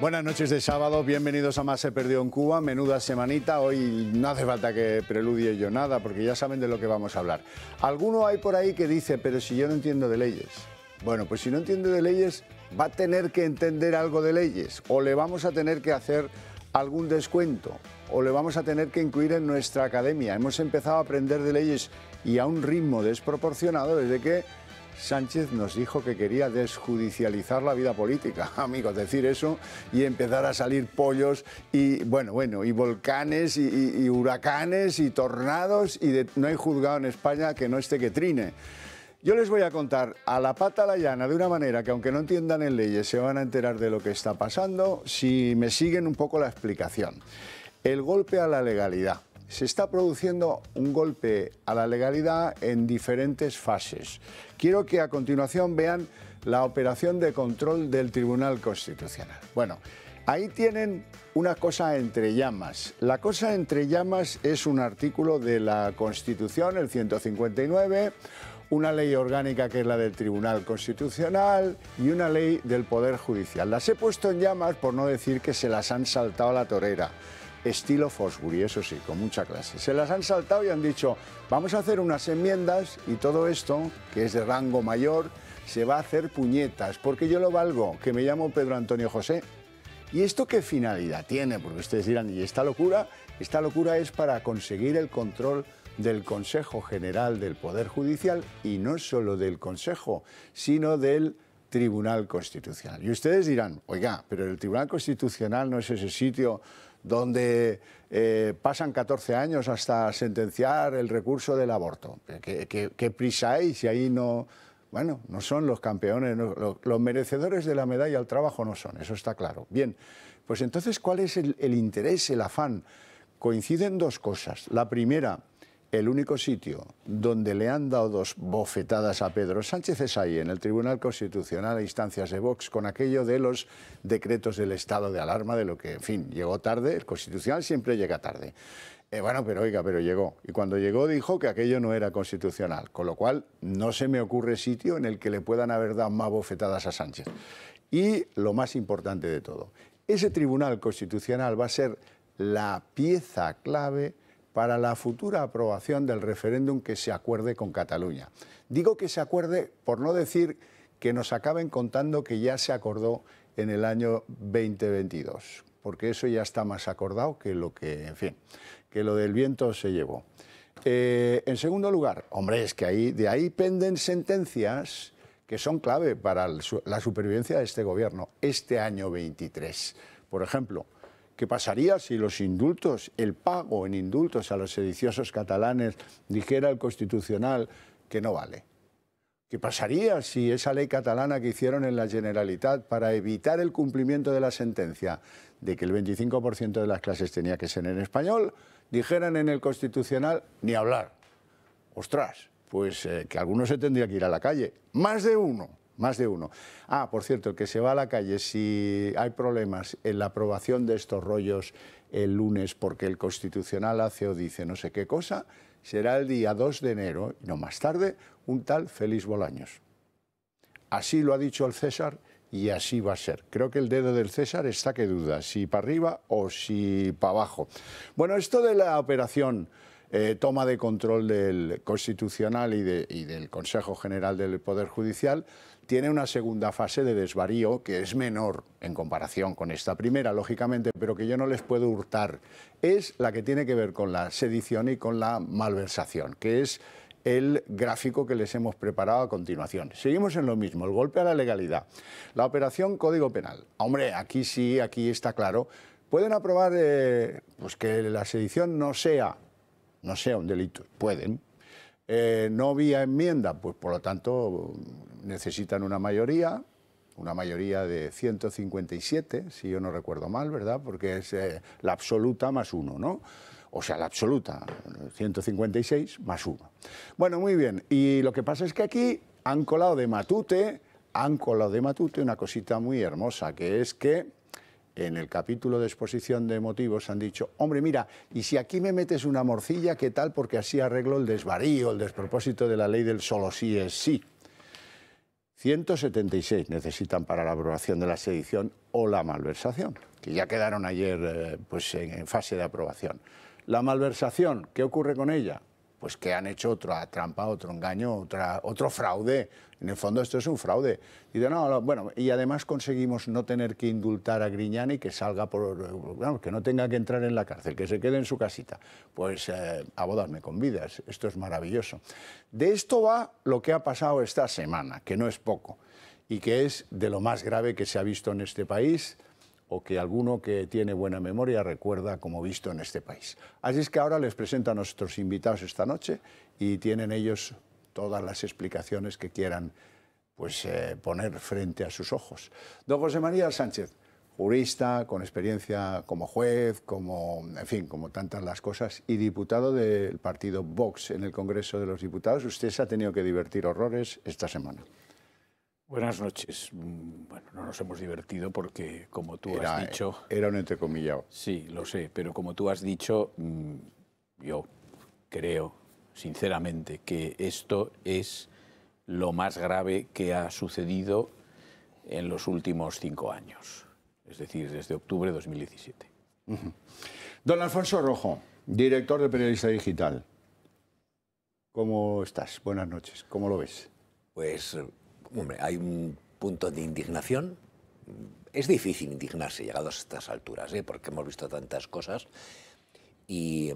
Buenas noches de sábado, bienvenidos a Más se perdió en Cuba, menuda semanita, hoy no hace falta que preludie yo nada porque ya saben de lo que vamos a hablar. Alguno hay por ahí que dice, pero si yo no entiendo de leyes. Bueno, pues si no entiende de leyes, va a tener que entender algo de leyes, o le vamos a tener que hacer algún descuento, o le vamos a tener que incluir en nuestra academia. Hemos empezado a aprender de leyes y a un ritmo desproporcionado desde que Sánchez nos dijo que quería desjudicializar la vida política, amigos, decir eso y empezar a salir pollos y y volcanes y huracanes y tornados y no hay juzgado en España que no esté que trine. Yo les voy a contar a la pata a la llana de una manera que aunque no entiendan en leyes se van a enterar de lo que está pasando si me siguen un poco la explicación. El golpe a la legalidad. Se está produciendo un golpe a la legalidad en diferentes fases. Quiero que a continuación vean la operación de control del Tribunal Constitucional. Bueno, ahí tienen una cosa entre llamas. La cosa entre llamas es un artículo de la Constitución, el 159, una ley orgánica que es la del Tribunal Constitucional y una ley del Poder Judicial. Las he puesto en llamas por no decir que se las han saltado a la torera. Estilo Fosbury, eso sí, con mucha clase. Se las han saltado y han dicho, vamos a hacer unas enmiendas y todo esto, que es de rango mayor, se va a hacer puñetas, porque yo lo valgo, que me llamo Pedro Antonio José. ¿Y esto qué finalidad tiene? Porque ustedes dirán, ¿y esta locura? Esta locura es para conseguir el control del Consejo General del Poder Judicial y no solo del Consejo, sino del Tribunal Constitucional. Y ustedes dirán, oiga, pero el Tribunal Constitucional no es ese sitio donde pasan 14 años hasta sentenciar el recurso del aborto. ¿Qué prisa hay si ahí no... Bueno, no son los campeones, no, los merecedores de la medalla al trabajo no son, eso está claro. Bien, pues entonces, ¿cuál es el interés, el afán? Coinciden dos cosas. La primera, el único sitio donde le han dado dos bofetadas a Pedro Sánchez es ahí, en el Tribunal Constitucional a instancias de Vox, con aquello de los decretos del estado de alarma, de lo que, en fin, llegó tarde, el Constitucional siempre llega tarde. Pero llegó. Y cuando llegó dijo que aquello no era constitucional, con lo cual no se me ocurre sitio en el que le puedan haber dado más bofetadas a Sánchez. Y lo más importante de todo, ese Tribunal Constitucional va a ser la pieza clave para la futura aprobación del referéndum que se acuerde con Cataluña. Digo que se acuerde por no decir que nos acaben contando que ya se acordó en el año 2022, porque eso ya está más acordado que lo que, en fin, que lo del viento se llevó. En segundo lugar, hombre, es que de ahí penden sentencias que son clave para la supervivencia de este gobierno este año 23. Por ejemplo, ¿qué pasaría si los indultos, el pago en indultos a los sediciosos catalanes dijera el Constitucional que no vale? ¿Qué pasaría si esa ley catalana que hicieron en la Generalitat para evitar el cumplimiento de la sentencia de que el 25% de las clases tenía que ser en español, dijeran en el Constitucional ni hablar? Ostras, pues que alguno se tendría que ir a la calle, más de uno. Más de uno. Ah, por cierto, el que se va a la calle si hay problemas en la aprobación de estos rollos el lunes porque el Constitucional hace o dice no sé qué cosa, será el día 2 de enero, no más tarde, un tal Félix Bolaños. Así lo ha dicho el César y así va a ser. Creo que el dedo del César está que duda, si para arriba o si para abajo. Bueno, esto de la operación toma de control del Constitucional y del Consejo General del Poder Judicial tiene una segunda fase de desvarío que es menor en comparación con esta primera, lógicamente, pero que yo no les puedo hurtar. Es la que tiene que ver con la sedición y con la malversación, que es el gráfico que les hemos preparado a continuación. Seguimos en lo mismo, el golpe a la legalidad. La operación Código Penal. Hombre, aquí sí, aquí está claro. Pueden aprobar pues que la sedición no sea un delito. Pueden. No vía enmienda, pues por lo tanto necesitan una mayoría de 157, si yo no recuerdo mal, ¿verdad? Porque es la absoluta más uno, ¿no? O sea, la absoluta, 156 más uno. Bueno, muy bien. Y lo que pasa es que aquí han colado de matute una cosita muy hermosa, que es que en el capítulo de exposición de motivos han dicho, hombre, mira, y si aquí me metes una morcilla, ¿qué tal? Porque así arreglo el desvarío, el despropósito de la ley del solo sí es sí. 176 necesitan para la aprobación de la sedición o la malversación, que ya quedaron ayer pues en fase de aprobación. La malversación, ¿qué ocurre con ella? Pues que han hecho otra trampa, otro engaño, otro fraude. En el fondo esto es un fraude. Y bueno, y además conseguimos no tener que indultar a Griñani, que salga bueno, que no tenga que entrar en la cárcel, que se quede en su casita. Pues a bodarme con vidas, esto es maravilloso. De esto va lo que ha pasado esta semana, que no es poco, y que es de lo más grave que se ha visto en este país, o que alguno que tiene buena memoria recuerda como visto en este país. Así es que ahora les presento a nuestros invitados esta noche y tienen ellos todas las explicaciones que quieran pues, poner frente a sus ojos. Don José María Sánchez, jurista, con experiencia como juez, en fin, como tantas las cosas, y diputado del partido Vox en el Congreso de los Diputados. Usted se ha tenido que divertir horrores esta semana. Buenas noches. Bueno, no nos hemos divertido porque, como tú has dicho... Era un entrecomillado. Sí, lo sé, pero como tú has dicho, yo creo, sinceramente, que esto es lo más grave que ha sucedido en los últimos 5 años, es decir, desde octubre de 2017. Don Alfonso Rojo, director de Periodista Digital. ¿Cómo estás? Buenas noches. ¿Cómo lo ves? Pues... hombre, hay un punto de indignación. Es difícil indignarse llegados a estas alturas, porque hemos visto tantas cosas y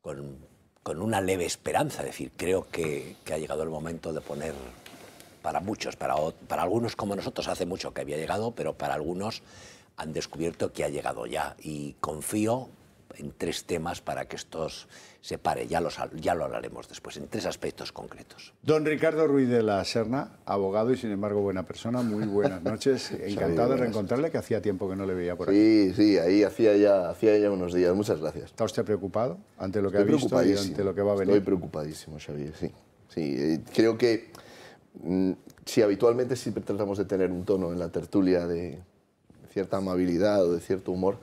con una leve esperanza. Es decir, creo que ha llegado el momento de poner, para muchos, para algunos como nosotros hace mucho que había llegado, pero para algunos han descubierto que ha llegado ya. Y confío en 3 temas para que esto se pare, ya lo hablaremos después, en 3 aspectos concretos. Don Ricardo Ruiz de la Serna, abogado y sin embargo buena persona, muy buenas noches, encantado de reencontrarle, que hacía tiempo que no le veía por aquí. Sí, ahí hacía ya unos días, muchas gracias. ¿Está usted preocupado ante lo que ha visto y ante lo que va a venir? Estoy preocupadísimo, Xavier, sí. Creo que si habitualmente siempre tratamos de tener un tono en la tertulia de cierta amabilidad o de cierto humor,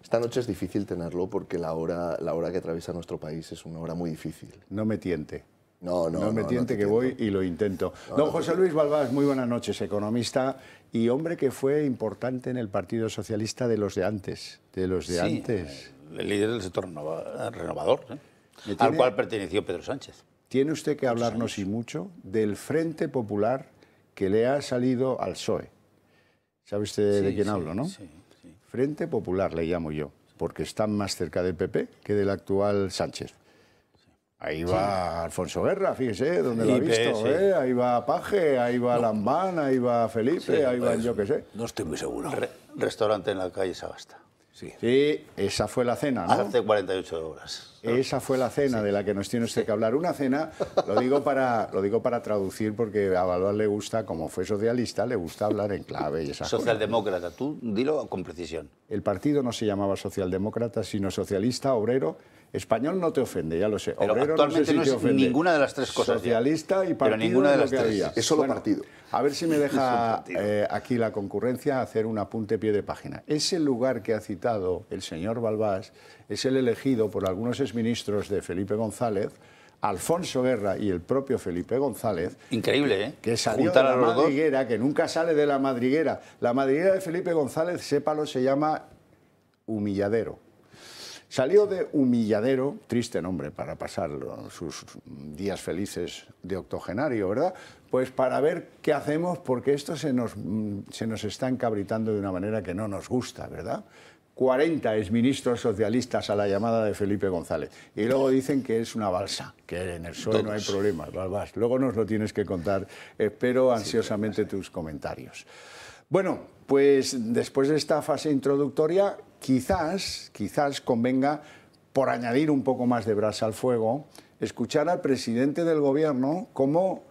esta noche es difícil tenerlo porque la hora que atraviesa nuestro país es una hora muy difícil. No me tiente. No me tiente que voy y lo intento. Don José Luis Balbás, muy buenas noches, economista y hombre que fue importante en el Partido Socialista de los de antes. El líder del sector renovador, al cual perteneció Pedro Sánchez. Tiene usted que hablarnos y mucho del Frente Popular que le ha salido al PSOE. ¿Sabe usted de quién hablo, no? Sí. Frente Popular le llamo yo, porque están más cerca del PP que del actual Sánchez. Ahí va Alfonso Guerra, fíjese, donde lo ha visto. Ahí va Paje, ahí va Lambán, ahí va Felipe, ahí va yo qué sé. No estoy muy seguro. Restaurante en la calle Sagasta. Sí, esa fue la cena, ¿no? Hace 48 horas. Esa fue la cena de la que nos tiene usted que hablar. Una cena, lo digo para traducir, porque a Balbás le gusta, como fue socialista, le gusta hablar en clave y esas Socialdemócrata, tú dilo con precisión. El partido no se llamaba socialdemócrata, sino socialista, obrero. Español no te ofende, ya lo sé. Pero obrero actualmente no sé si te ofende. Ninguna de las 3 cosas. Socialista y partido, pero ninguna de las lo que 3. había. Es solo partido. A ver si me deja aquí la concurrencia hacer un apunte pie de página. Ese lugar que ha citado el señor Balbás es el elegido por algunos exministros de Felipe González, Alfonso Guerra y el propio Felipe González. Increíble, ¿eh? Que salió de la madriguera, que nunca sale de la madriguera. La madriguera de Felipe González, sépalo, se llama Humilladero. Salió de Humilladero, triste nombre para pasar sus días felices de octogenario, ¿verdad? Pues para ver qué hacemos, porque esto se nos está encabritando de una manera que no nos gusta, ¿verdad? 40 exministros socialistas a la llamada de Felipe González. Y luego dicen que es una balsa, que en el PSOE no hay problemas, Balbás. Luego nos lo tienes que contar. Espero ansiosamente tus comentarios. Bueno, pues después de esta fase introductoria, quizás convenga, por añadir un poco más de brasa al fuego, escuchar al presidente del gobierno cómo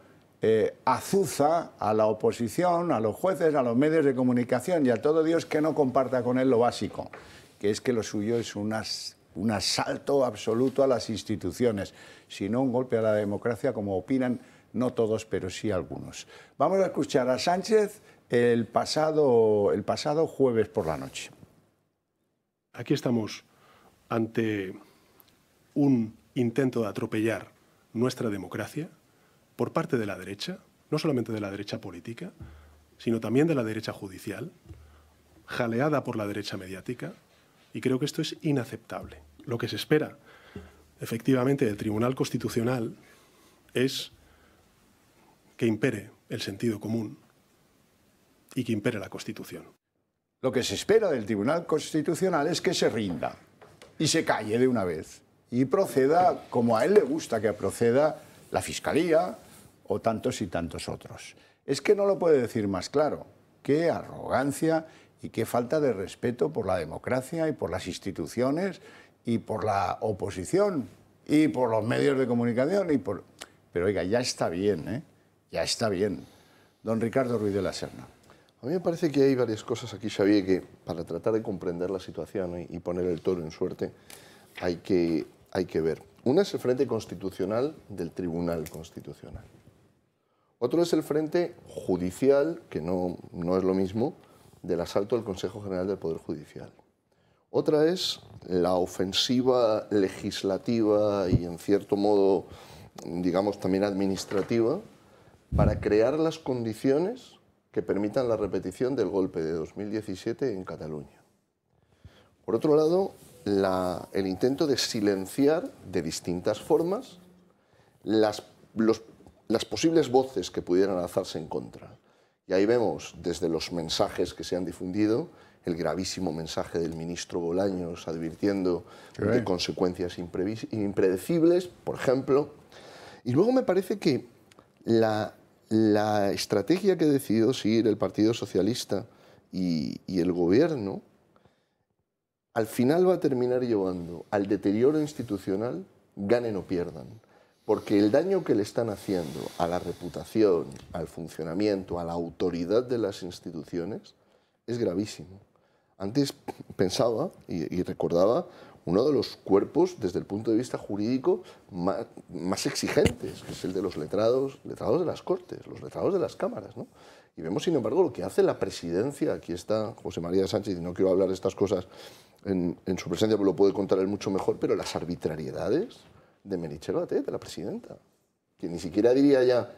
azuza a la oposición, a los jueces, a los medios de comunicación y a todo Dios que no comparta con él lo básico, que es que lo suyo es un asalto absoluto a las instituciones, sino un golpe a la democracia, como opinan no todos, pero sí algunos. Vamos a escuchar a Sánchez el pasado jueves por la noche. Aquí estamos ante un intento de atropellar nuestra democracia por parte de la derecha, no solamente de la derecha política, sino también de la derecha judicial, jaleada por la derecha mediática, y creo que esto es inaceptable. Lo que se espera, efectivamente, del Tribunal Constitucional es que impere el sentido común y que impere la Constitución. Lo que se espera del Tribunal Constitucional es que se rinda y se calle de una vez y proceda como a él le gusta que proceda la Fiscalía o tantos y tantos otros. Es que no lo puede decir más claro. Qué arrogancia y qué falta de respeto por la democracia y por las instituciones y por la oposición y por los medios de comunicación y por... Pero oiga, ya está bien, ¿eh? Ya está bien. Don Ricardo Ruiz de la Serna. A mí me parece que hay varias cosas aquí, Xavier, que para tratar de comprender la situación y poner el toro en suerte hay que ver. Una es el frente constitucional del Tribunal Constitucional. Otro es el frente judicial, que no es lo mismo, del asalto al Consejo General del Poder Judicial. Otra es la ofensiva legislativa y, en cierto modo, digamos, también administrativa, para crear las condiciones que permitan la repetición del golpe de 2017 en Cataluña. Por otro lado, el intento de silenciar de distintas formas las posibles voces que pudieran alzarse en contra. Y ahí vemos, desde los mensajes que se han difundido, el gravísimo mensaje del ministro Bolaños advirtiendo de consecuencias impredecibles, por ejemplo. Y luego me parece que la estrategia que decidió seguir el Partido Socialista y el Gobierno al final va a terminar llevando al deterioro institucional, ganen o pierdan. Porque el daño que le están haciendo a la reputación, al funcionamiento, a la autoridad de las instituciones es gravísimo. Antes pensaba y recordaba uno de los cuerpos, desde el punto de vista jurídico, más exigentes, que es el de los letrados de las Cortes, los letrados de las cámaras, ¿no? Y vemos, sin embargo, lo que hace la presidencia. Aquí está José María Sánchez, y no quiero hablar de estas cosas en su presencia, porque lo puede contar él mucho mejor, pero las arbitrariedades de Meritxell Batet, de la presidenta, que ni siquiera diría ya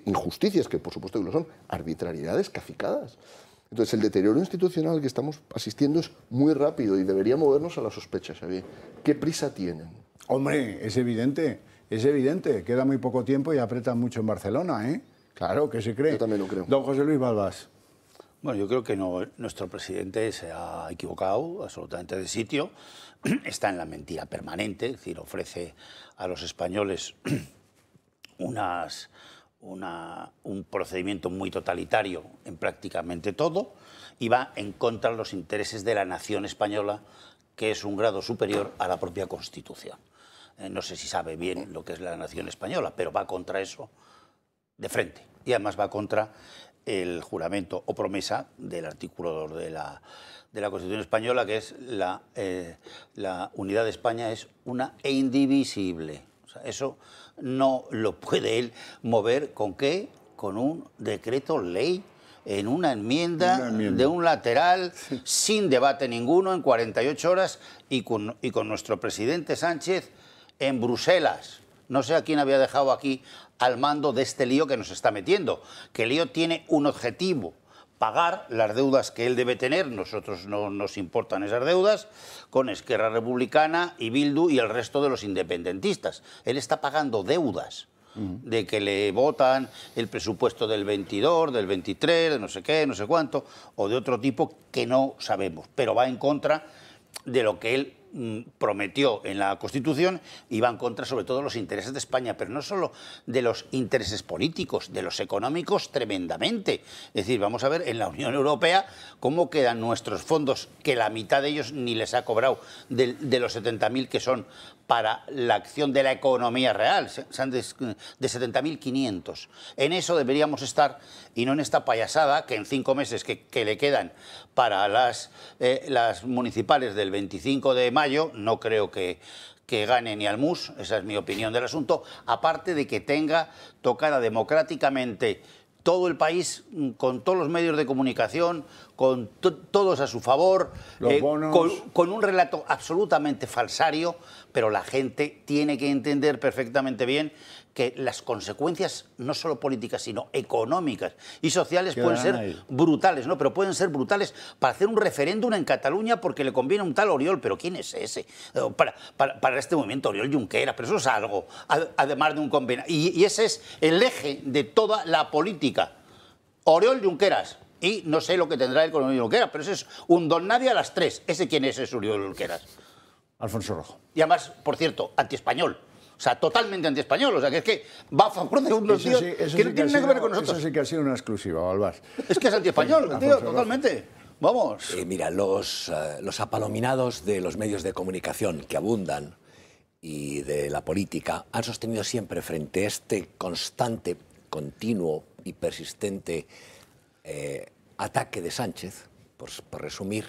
injusticias, que por supuesto que lo son, arbitrariedades cacicadas. Entonces, el deterioro institucional al que estamos asistiendo es muy rápido y debería movernos a la sospecha, Xavier. ¿Qué prisa tienen? Hombre, es evidente, queda muy poco tiempo y apretan mucho en Barcelona, ¿eh? Claro, ¿qué se cree? Yo también lo creo. Don José Luis Balbás. Bueno, yo creo que nuestro presidente se ha equivocado absolutamente de sitio. Está en la mentira permanente, es decir, ofrece a los españoles un procedimiento muy totalitario en prácticamente todo y va en contra de los intereses de la nación española, que es un grado superior a la propia Constitución. No sé si sabe bien lo que es la nación española, pero va contra eso de frente. Y además va contra el juramento o promesa del artículo 2 de la Constitución española, que es la unidad de España es una e indivisible. O sea, eso no lo puede él mover, ¿con qué? Con un decreto ley, en una enmienda de un lateral, sí, sin debate ninguno, en 48 horas, y con nuestro presidente Sánchez en Bruselas. No sé a quién había dejado aquí al mando de este lío que nos está metiendo, que el lío tiene un objetivo: pagar las deudas que él debe tener. Nosotros no nos importan esas deudas, con Esquerra Republicana y Bildu y el resto de los independentistas. Él está pagando deudas de que le votan el presupuesto del 22, del 23, de no sé qué, no sé cuánto, o de otro tipo que no sabemos, pero va en contra de lo que él prometió en la Constitución y va en contra sobre todo de los intereses de España, pero no solo de los intereses políticos, de los económicos tremendamente. Es decir, vamos a ver en la Unión Europea cómo quedan nuestros fondos, que la mitad de ellos ni les ha cobrado de los 70.000 que son para la acción de la economía real, sean de 70.500. En eso deberíamos estar y no en esta payasada que en 5 meses que le quedan para las municipales del 25 de mayo, no creo que gane ni al MUS, esa es mi opinión del asunto, aparte de que tenga tocada democráticamente todo el país con todos los medios de comunicación, con todos a su favor, Los bonos. con un relato absolutamente falsario, pero la gente tiene que entender perfectamente bien que las consecuencias, no solo políticas, sino económicas y sociales, pueden ser ahí. brutales, ¿no? Pero pueden ser brutales para hacer un referéndum en Cataluña porque le conviene a un tal Oriol. ¿Pero quién es ese? Para este movimiento, Oriol Junqueras, pero eso es algo, además de un convenio. Y ese es el eje de toda la política. Oriol Junqueras. Y no sé lo que tendrá él con Oriol Junqueras, pero ese es un don nadie a las 3. ¿Ese quién es Oriol Junqueras? Alfonso Rojo. Y además, por cierto, antiespañol. O sea, totalmente antiespañol. O sea, que es que va a favor de unos tíos que no tienen nada que ver con nosotros. Eso sí que ha sido una exclusiva, Balbás. Es que es antiespañol, tío, totalmente. Vamos. Mira, los apalominados de los medios de comunicación que abundan y de la política han sostenido siempre frente a este constante, continuo y persistente ataque de Sánchez, por resumir,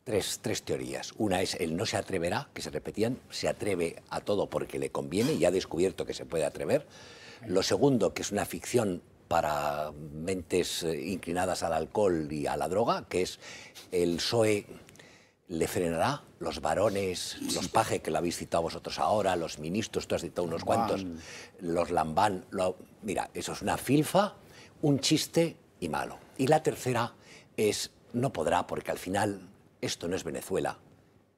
tres teorías. Una es el no se atreverá, que se repetían, se atreve a todo porque le conviene y ha descubierto que se puede atrever. Lo segundo, que es una ficción para mentes inclinadas al alcohol y a la droga, que es el PSOE le frenará, los varones, los paje que lo habéis citado vosotros ahora, los ministros, tú has citado unos cuantos, los Lambán. Mira, eso es una filfa, un chiste y malo. Y la tercera es no podrá porque al final esto no es Venezuela,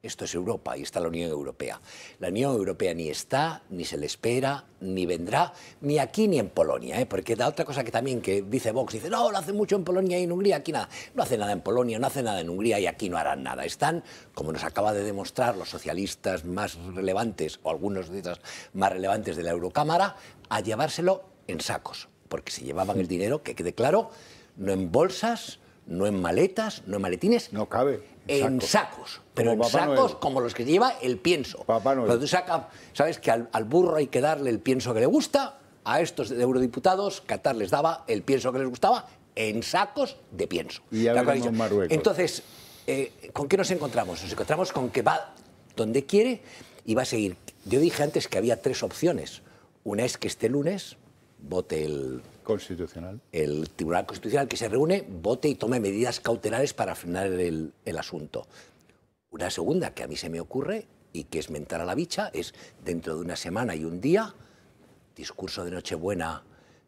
esto es Europa y está la Unión Europea. La Unión Europea ni está, ni se le espera, ni vendrá, ni aquí ni en Polonia, porque la otra cosa que también que dice Vox, dice, no, lo hace mucho en Polonia y en Hungría, aquí nada. No hace nada en Polonia, no hace nada en Hungría y aquí no harán nada. Están, como nos acaba de demostrar los socialistas más relevantes, o algunos de esos más relevantes de la Eurocámara, a llevárselo en sacos, porque se llevaban el dinero, que quede claro, no en bolsas, no en maletas, no en maletines. No cabe. En sacos, pero en sacos como los que lleva el pienso. Papá Noel. Cuando tú sacas, sabes que al burro hay que darle el pienso que le gusta, a estos de eurodiputados, Qatar les daba el pienso que les gustaba en sacos de pienso. Y ya veremos Marruecos. Entonces, ¿con qué nos encontramos? Nos encontramos con que va donde quiere y va a seguir. Yo dije antes que había tres opciones. Una es que este lunes vote el Tribunal Constitucional, que se reúne, vote y tome medidas cautelares para frenar el asunto. Una segunda que a mí se me ocurre y que es mentar a la bicha es dentro de una semana y un día, discurso de Nochebuena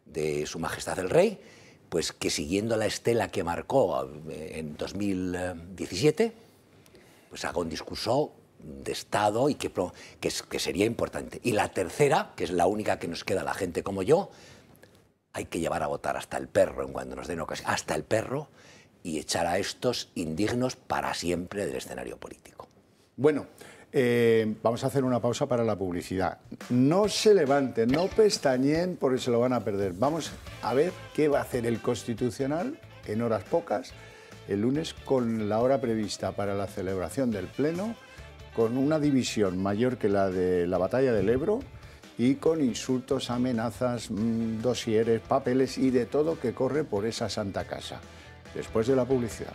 de Su Majestad el Rey, pues que siguiendo la estela que marcó en 2017, pues haga un discurso de Estado y que sería importante. Y la tercera, que es la única que nos queda a la gente como yo, hay que llevar a votar hasta el perro en cuando nos den ocasión, hasta el perro, y echar a estos indignos para siempre del escenario político. Bueno, vamos a hacer una pausa para la publicidad. No se levanten, no pestañeen porque se lo van a perder. Vamos a ver qué va a hacer el Constitucional en horas pocas, el lunes, con la hora prevista para la celebración del Pleno, con una división mayor que la de la batalla del Ebro, y con insultos, amenazas, dosieres, papeles y de todo que corre por esa santa casa. Después de la publicidad.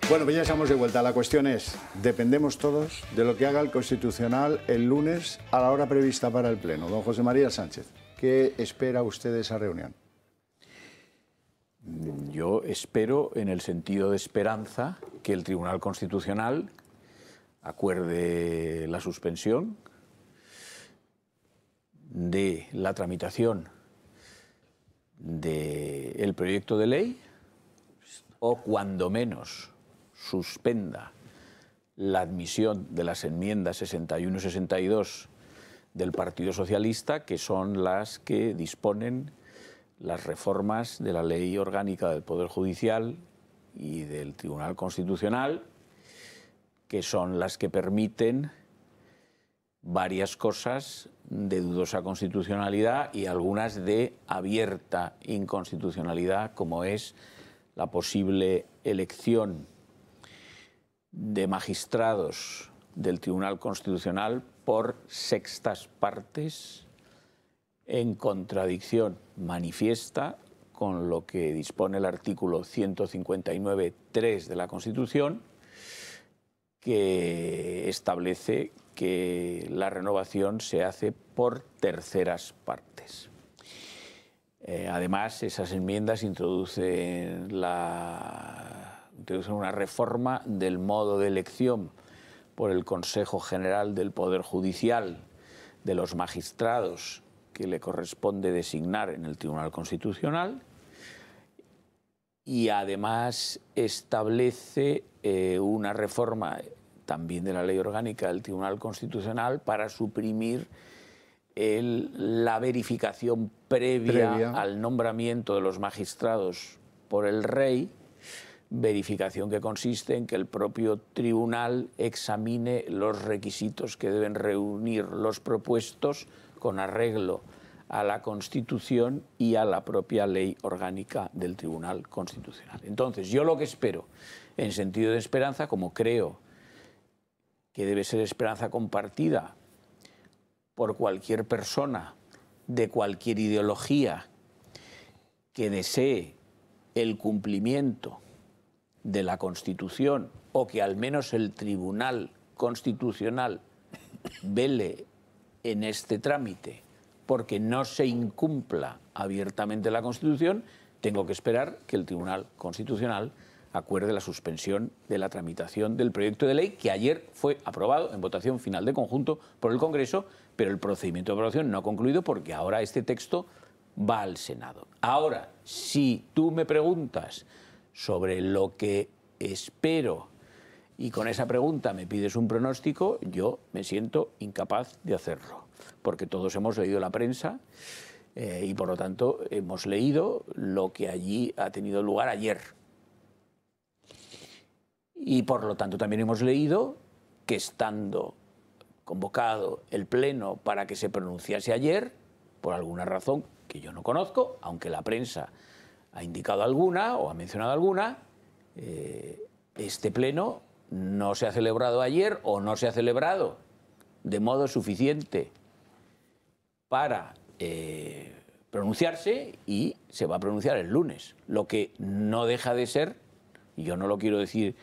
Bueno, pues ya estamos de vuelta. La cuestión es, dependemos todos de lo que haga el Constitucional el lunes a la hora prevista para el Pleno. Don José María Sánchez, ¿qué espera usted de esa reunión? Yo espero, en el sentido de esperanza, que el Tribunal Constitucional acuerde la suspensión de la tramitación del proyecto de ley o, cuando menos, suspenda la admisión de las enmiendas 61 y 62 del Partido Socialista, que son las que disponen las reformas de la Ley Orgánica del Poder Judicial y del Tribunal Constitucional, que son las que permiten varias cosas de dudosa constitucionalidad y algunas de abierta inconstitucionalidad, como es la posible elección de magistrados del Tribunal Constitucional por sextas partes, en contradicción manifiesta con lo que dispone el artículo 159.3 de la Constitución, que establece que la renovación se hace por terceras partes. Además, esas enmiendas introducen una reforma del modo de elección por el Consejo General del Poder Judicial de los magistrados que le corresponde designar en el Tribunal Constitucional, y además establece una reforma también de la Ley Orgánica del Tribunal Constitucional para suprimir la verificación previa al nombramiento de los magistrados por el rey, verificación que consiste en que el propio tribunal examine los requisitos que deben reunir los propuestos con arreglo a la Constitución y a la propia Ley Orgánica del Tribunal Constitucional. Entonces, yo lo que espero, en sentido de esperanza, como creo que debe ser esperanza compartida por cualquier persona de cualquier ideología que desee el cumplimiento de la Constitución, o que al menos el Tribunal Constitucional vele en este trámite porque no se incumpla abiertamente la Constitución, tengo que esperar que el Tribunal Constitucional acuerde la suspensión de la tramitación del proyecto de ley, que ayer fue aprobado en votación final de conjunto por el Congreso, pero el procedimiento de aprobación no ha concluido porque ahora este texto va al Senado. Ahora, si tú me preguntas sobre lo que espero y con esa pregunta me pides un pronóstico, yo me siento incapaz de hacerlo, porque todos hemos leído la prensa y por lo tanto hemos leído lo que allí ha tenido lugar ayer. Y por lo tanto también hemos leído que, estando convocado el Pleno para que se pronunciase ayer, por alguna razón que yo no conozco, aunque la prensa ha indicado alguna o ha mencionado alguna, este Pleno no se ha celebrado ayer o no se ha celebrado de modo suficiente para pronunciarse, y se va a pronunciar el lunes, lo que no deja de ser, y yo no lo quiero decir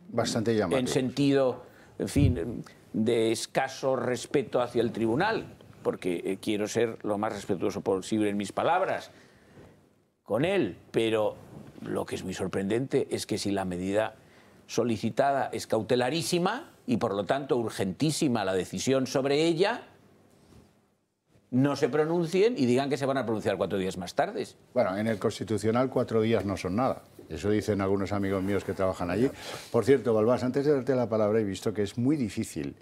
bastante llamativo, en sentido, en fin, de escaso respeto hacia el tribunal, porque quiero ser lo más respetuoso posible en mis palabras con él, pero lo que es muy sorprendente es que si la medida solicitada es cautelarísima y por lo tanto urgentísima la decisión sobre ella, no se pronuncien y digan que se van a pronunciar 4 días más tarde. Bueno, en el Constitucional 4 días no son nada. Eso dicen algunos amigos míos que trabajan allí. Por cierto, Balbás, antes de darte la palabra, he visto que es muy difícil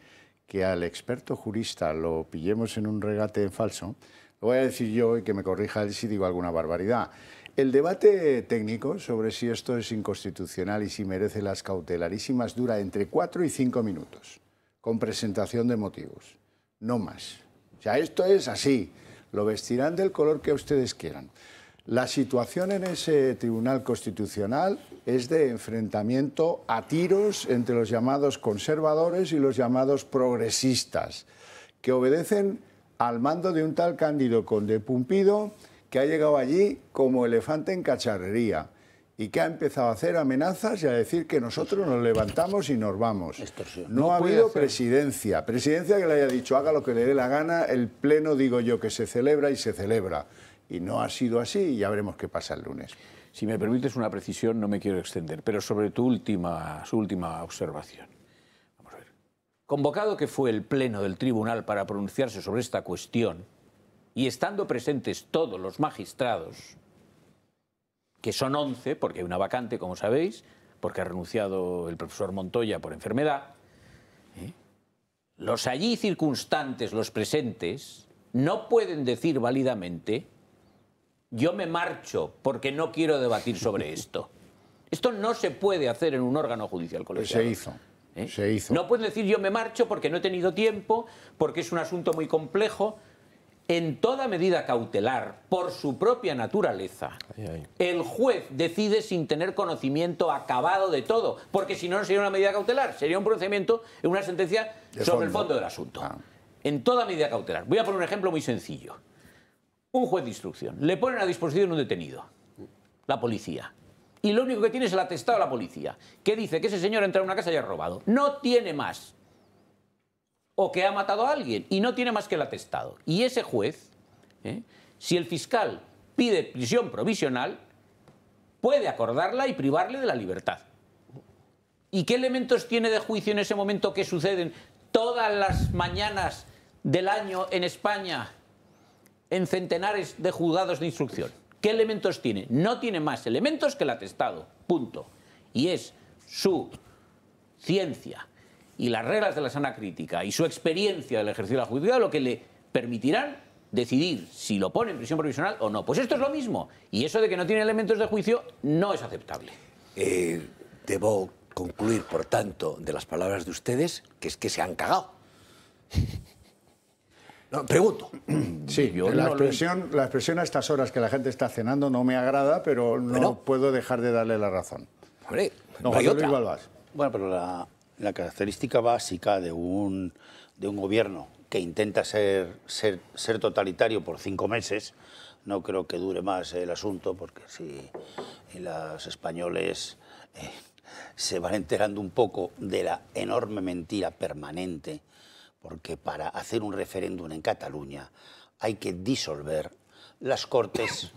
que al experto jurista lo pillemos en un regate en falso. Lo voy a decir yo y que me corrija él si digo alguna barbaridad. El debate técnico sobre si esto es inconstitucional y si merece las cautelarísimas dura entre 4 y 5 minutos, con presentación de motivos, no más. O sea, esto es así, lo vestirán del color que ustedes quieran. La situación en ese Tribunal Constitucional es de enfrentamiento a tiros entre los llamados conservadores y los llamados progresistas, que obedecen al mando de un tal Cándido Conde Pumpido, que ha llegado allí como elefante en cacharrería y que ha empezado a hacer amenazas y a decir que nosotros nos levantamos y nos vamos. No ha habido presidencia que le haya dicho haga lo que le dé la gana, el Pleno digo yo que se celebra y se celebra. Y no ha sido así y ya veremos qué pasa el lunes. Si me permites una precisión, no me quiero extender, pero sobre su última observación. Vamos a ver. Convocado que fue el Pleno del Tribunal para pronunciarse sobre esta cuestión, y estando presentes todos los magistrados, que son 11, porque hay una vacante, como sabéis, porque ha renunciado el profesor Montoya por enfermedad, los allí circunstantes, los presentes, no pueden decir válidamente: yo me marcho porque no quiero debatir sobre esto. Esto no se puede hacer en un órgano judicial colegiado. Se hizo. No pueden decir yo me marcho porque no he tenido tiempo, porque es un asunto muy complejo. En toda medida cautelar, por su propia naturaleza, el juez decide sin tener conocimiento acabado de todo, porque si no, no sería una medida cautelar, sería un procedimiento, una sentencia sobre el fondo del asunto. En toda medida cautelar. Voy a poner un ejemplo muy sencillo. Un juez de instrucción, le ponen a disposición un detenido, la policía, y lo único que tiene es el atestado de la policía, que dice que ese señor entra a una casa y ha robado. No tiene más. O que ha matado a alguien, y no tiene más que el atestado. Y ese juez, si el fiscal pide prisión provisional, puede acordarla y privarle de la libertad. ¿Y qué elementos tiene de juicio en ese momento que suceden todas las mañanas del año en España en centenares de juzgados de instrucción? ¿Qué elementos tiene? No tiene más elementos que el atestado, punto. Y es su ciencia y las reglas de la sana crítica y su experiencia del ejercicio de la justicia lo que le permitirán decidir si lo pone en prisión provisional o no. Pues esto es lo mismo. Y eso de que no tiene elementos de juicio no es aceptable. Debo concluir, por tanto, de las palabras de ustedes, que es que se han cagado. No, pregunto. Sí, la expresión a estas horas que la gente está cenando no me agrada, pero no puedo dejar de darle la razón. Hombre, no hay otra. Bueno, pero la característica básica de un gobierno que intenta ser totalitario por 5 meses, no creo que dure más el asunto, porque si los españoles se van enterando un poco de la enorme mentira permanente, porque para hacer un referéndum en Cataluña hay que disolver las Cortes,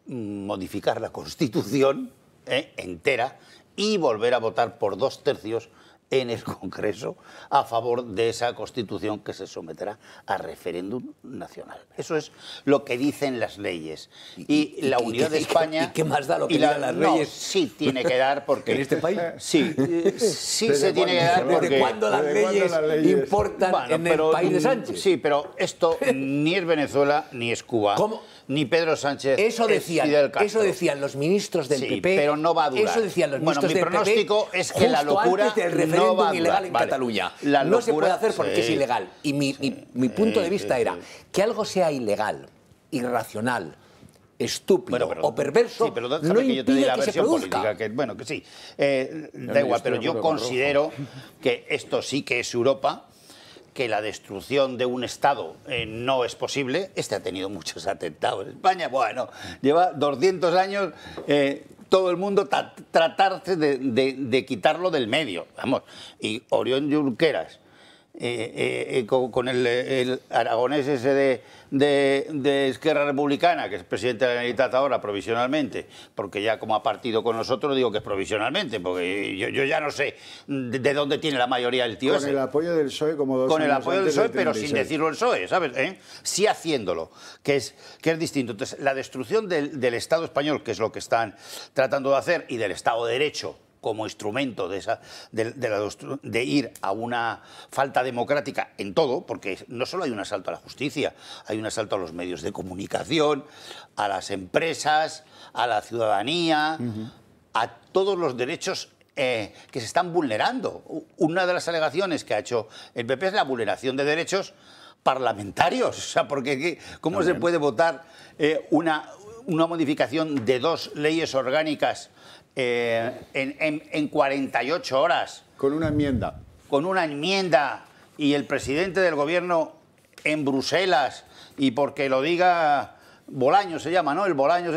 modificar la Constitución entera y volver a votar por 2/3 en el Congreso a favor de esa Constitución que se someterá a referéndum nacional. Eso es lo que dicen las leyes. Y la unidad de España... ¿Y qué más da lo que digan las leyes? No, sí tiene que dar porque... ¿En este país? Sí, sí se tiene que dar porque... ¿Desde cuándo las leyes importan en el país de Sánchez? Sí, pero esto ni es Venezuela ni es Cuba. ¿Cómo? Ni Pedro Sánchez eso decían, Fidel Castro. Eso decían los ministros del PP. Pero no va a durar. Eso decían los ministros del PP. Mi pronóstico es que la locura antes del referéndum no va a durar. ilegal en Cataluña. No se puede hacer porque es ilegal. Y mi punto de vista era que algo sea ilegal, irracional, estúpido o perverso, no impide que se produzca. Política, que sí. Da igual, pero yo considero que esto sí que es Europa, que la destrucción de un Estado no es posible. Este ha tenido muchos atentados. España, bueno, lleva 200 años todo el mundo tratarse de quitarlo del medio. Vamos, y Oriol Junqueras, con el aragonés ese de Esquerra Republicana, que es presidente de la Generalitat ahora provisionalmente, porque ya como ha partido con nosotros digo que es provisionalmente, porque yo ya no sé de dónde tiene la mayoría el tío con ese. El apoyo del PSOE como 2 con el años apoyo del antes PSOE, del pero 36. sin decirlo el PSOE, ¿sabes? Sí haciéndolo, que es distinto. Entonces, la destrucción del Estado español, que es lo que están tratando de hacer, y del Estado de Derecho, como instrumento de ir a una falta democrática en todo, porque no solo hay un asalto a la justicia, hay un asalto a los medios de comunicación, a las empresas, a la ciudadanía, a todos los derechos que se están vulnerando. Una de las alegaciones que ha hecho el PP es la vulneración de derechos parlamentarios. O sea, porque ¿cómo se puede votar una modificación de 2 leyes orgánicas en 48 horas. Con una enmienda. Con una enmienda, y el presidente del gobierno en Bruselas, y porque lo diga Bolaños se llama, ¿no? El Bolaños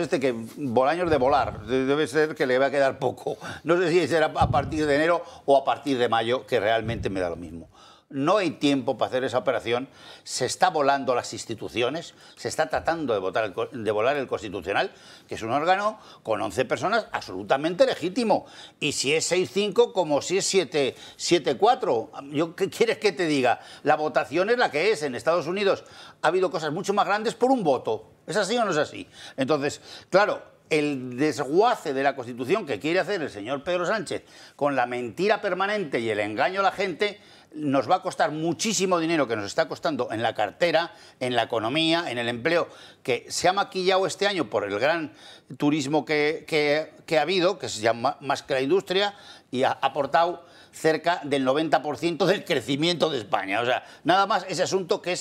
Bolaños de volar, debe ser que le va a quedar poco. No sé si será a partir de enero o a partir de mayo, que realmente me da lo mismo. No hay tiempo para hacer esa operación, se está volando las instituciones, se está tratando de volar el Constitucional, que es un órgano con 11 personas absolutamente legítimo. Y si es 6-5, como si es 7-4. ¿Qué quieres que te diga? La votación es la que es. En Estados Unidos ha habido cosas mucho más grandes por un voto. ¿Es así o no es así? Entonces, claro, el desguace de la Constitución que quiere hacer el señor Pedro Sánchez con la mentira permanente y el engaño a la gente nos va a costar muchísimo dinero, que nos está costando en la cartera, en la economía, en el empleo, que se ha maquillado este año por el gran turismo que ha habido, que se llama más que la industria, y ha aportado cerca del 90% del crecimiento de España. O sea, nada más ese asunto que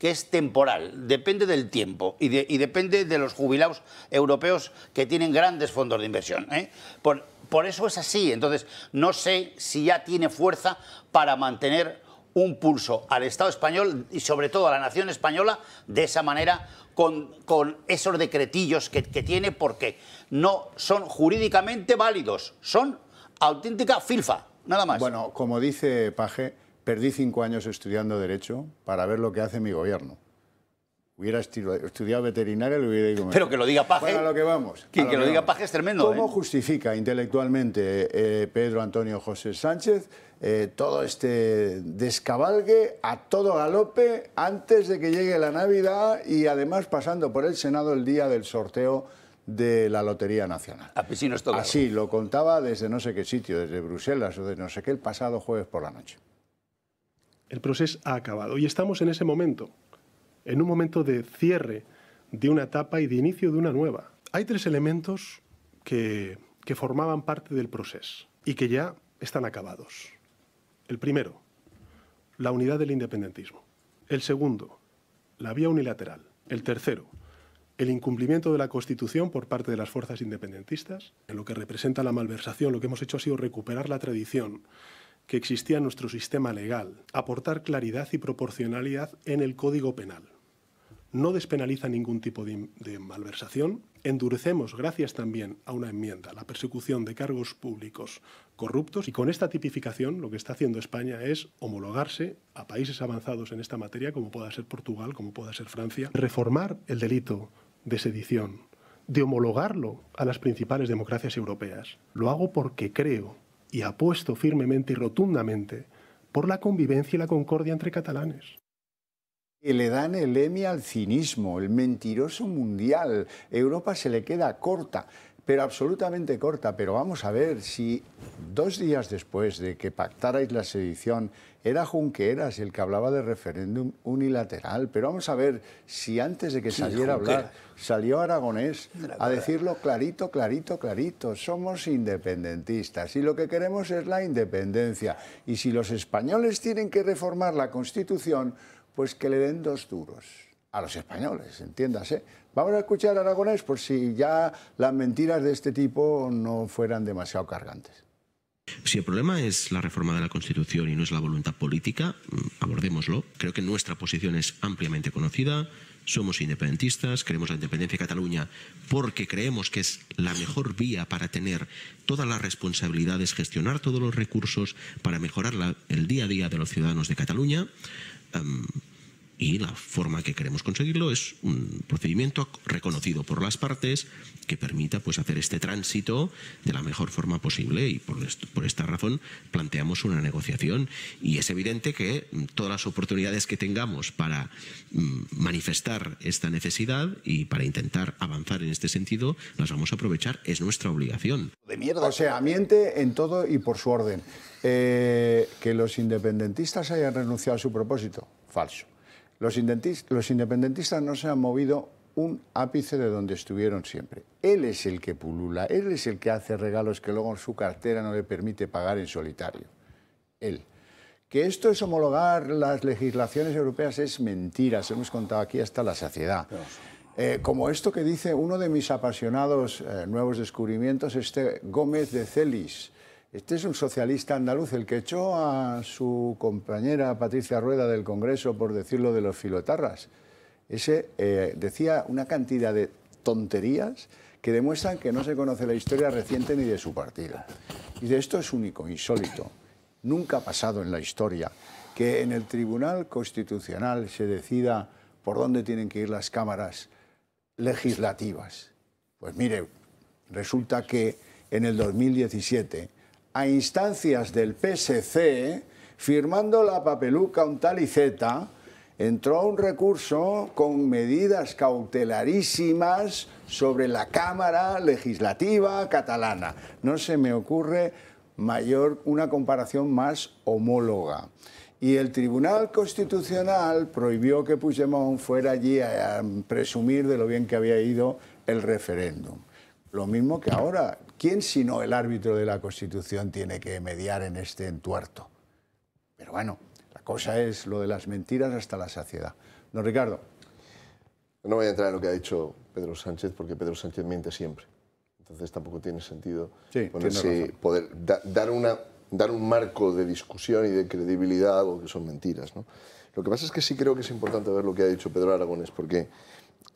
es temporal, depende del tiempo y depende de los jubilados europeos que tienen grandes fondos de inversión. Por eso es así. Entonces, no sé si ya tiene fuerza para mantener un pulso al Estado español y sobre todo a la nación española de esa manera con esos decretillos que tiene, porque no son jurídicamente válidos, son auténtica filfa, nada más. Bueno, como dice Paje, perdí 5 años estudiando Derecho para ver lo que hace mi gobierno. Hubiera estudiado veterinaria, le hubiera ido. Pero que lo diga Paje. Bueno, a lo que vamos. Que lo diga Paje es tremendo. ¿Cómo justifica intelectualmente Pedro Antonio José Sánchez todo este descabalgue a todo galope antes de que llegue la Navidad y además pasando por el Senado el día del sorteo de la Lotería Nacional? Así lo contaba desde no sé qué sitio, desde Bruselas o de no sé qué, el pasado jueves por la noche. El proceso ha acabado y estamos en ese momento, en un momento de cierre de una etapa y de inicio de una nueva. Hay 3 elementos que formaban parte del proceso y que ya están acabados. El primero, la unidad del independentismo. El segundo, la vía unilateral. El tercero, el incumplimiento de la Constitución por parte de las fuerzas independentistas. En lo que representa la malversación, lo que hemos hecho ha sido recuperar la tradición que existía en nuestro sistema legal, aportar claridad y proporcionalidad en el Código Penal. No despenaliza ningún tipo de malversación. Endurecemos, gracias también a una enmienda, la persecución de cargos públicos corruptos. Y con esta tipificación lo que está haciendo España es homologarse a países avanzados en esta materia, como pueda ser Portugal, como pueda ser Francia. Reformar el delito de sedición, de homologarlo a las principales democracias europeas. Lo hago porque creo y apuesto firmemente y rotundamente por la convivencia y la concordia entre catalanes. Que le dan el Emmy al cinismo, el mentiroso mundial. Europa se le queda corta, pero absolutamente corta. Pero vamos a ver, si 2 días después de que pactarais la sedición era Junqueras el que hablaba de referéndum unilateral, pero vamos a ver si antes de que saliera a hablar salió Aragonés a decirlo clarito, clarito, clarito. Somos independentistas y lo que queremos es la independencia. Y si los españoles tienen que reformar la Constitución, pues que le den 2 duros a los españoles, entiéndase. Vamos a escuchar a Aragonés por si ya las mentiras de este tipo no fueran demasiado cargantes. Si el problema es la reforma de la Constitución y no es la voluntad política, abordémoslo. Creo que nuestra posición es ampliamente conocida. Somos independentistas, queremos la independencia de Cataluña porque creemos que es la mejor vía para tener todas las responsabilidades, gestionar todos los recursos para mejorar el día a día de los ciudadanos de Cataluña. Y la forma que queremos conseguirlo es un procedimiento reconocido por las partes que permita pues hacer este tránsito de la mejor forma posible, y por esta razón planteamos una negociación. Y es evidente que todas las oportunidades que tengamos para manifestar esta necesidad y para intentar avanzar en este sentido las vamos a aprovechar, es nuestra obligación. O sea, miente en todo y por su orden. Que los independentistas hayan renunciado a su propósito, falso. Los independentistas no se han movido un ápice de donde estuvieron siempre. Él es el que pulula, él es el que hace regalos que luego su cartera no le permite pagar en solitario. Él. Que esto es homologar las legislaciones europeas es mentira, se hemos contado aquí hasta la saciedad. Como esto que dice uno de mis apasionados nuevos descubrimientos, Gómez de Celis. Este es un socialista andaluz, el que echó a su compañera Patricia Rueda del Congreso por decirlo de los filoetarras. Ese decía una cantidad de tonterías que demuestran que no se conoce la historia reciente ni de su partido. Y de esto es único, insólito. Nunca ha pasado en la historia que en el Tribunal Constitucional se decida por dónde tienen que ir las cámaras legislativas. Pues mire, resulta que en el 2017... a instancias del PSC, firmando la papeluca un tal Iceta, entró un recurso con medidas cautelarísimas sobre la Cámara Legislativa catalana. No se me ocurre una comparación más homóloga. Y el Tribunal Constitucional prohibió que Puigdemont fuera allí a presumir de lo bien que había ido el referéndum. Lo mismo que ahora. ¿Quién sino el árbitro de la Constitución tiene que mediar en este entuerto? Pero bueno, la cosa es lo de las mentiras hasta la saciedad. Don Ricardo. No voy a entrar en lo que ha dicho Pedro Sánchez, porque Pedro Sánchez miente siempre. Entonces tampoco tiene sentido poder dar un marco de discusión y de credibilidad a algo que son mentiras, ¿no? Lo que pasa es que sí creo que es importante ver lo que ha dicho Pedro Aragonés, porque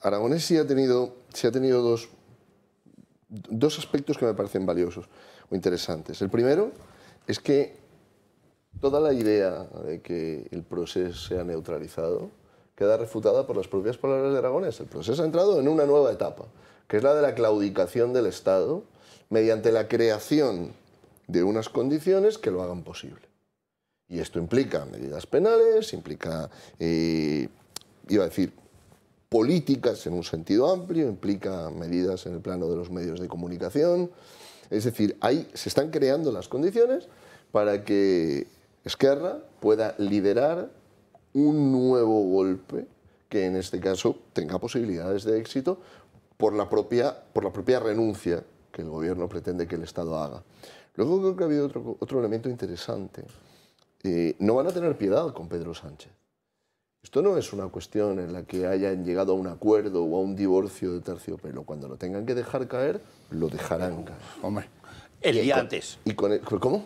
Aragonés sí ha tenido dos aspectos que me parecen valiosos o interesantes. El primero es que toda la idea de que el proceso sea neutralizado queda refutada por las propias palabras de Aragonés. El proceso ha entrado en una nueva etapa, que es la de la claudicación del Estado mediante la creación de unas condiciones que lo hagan posible. Y esto implica medidas penales, implica, iba a decir, políticas en un sentido amplio, implica medidas en el plano de los medios de comunicación. Es decir, ahí se están creando las condiciones para que Esquerra pueda liderar un nuevo golpe que en este caso tenga posibilidades de éxito por la propia renuncia que el gobierno pretende que el Estado haga. Luego creo que ha habido otro elemento interesante. No van a tener piedad con Pedro Sánchez. Esto no es una cuestión en la que hayan llegado a un acuerdo o a un divorcio de terciopelo. Cuando lo tengan que dejar caer, lo dejarán caer. Hombre. El día antes. ¿Cómo?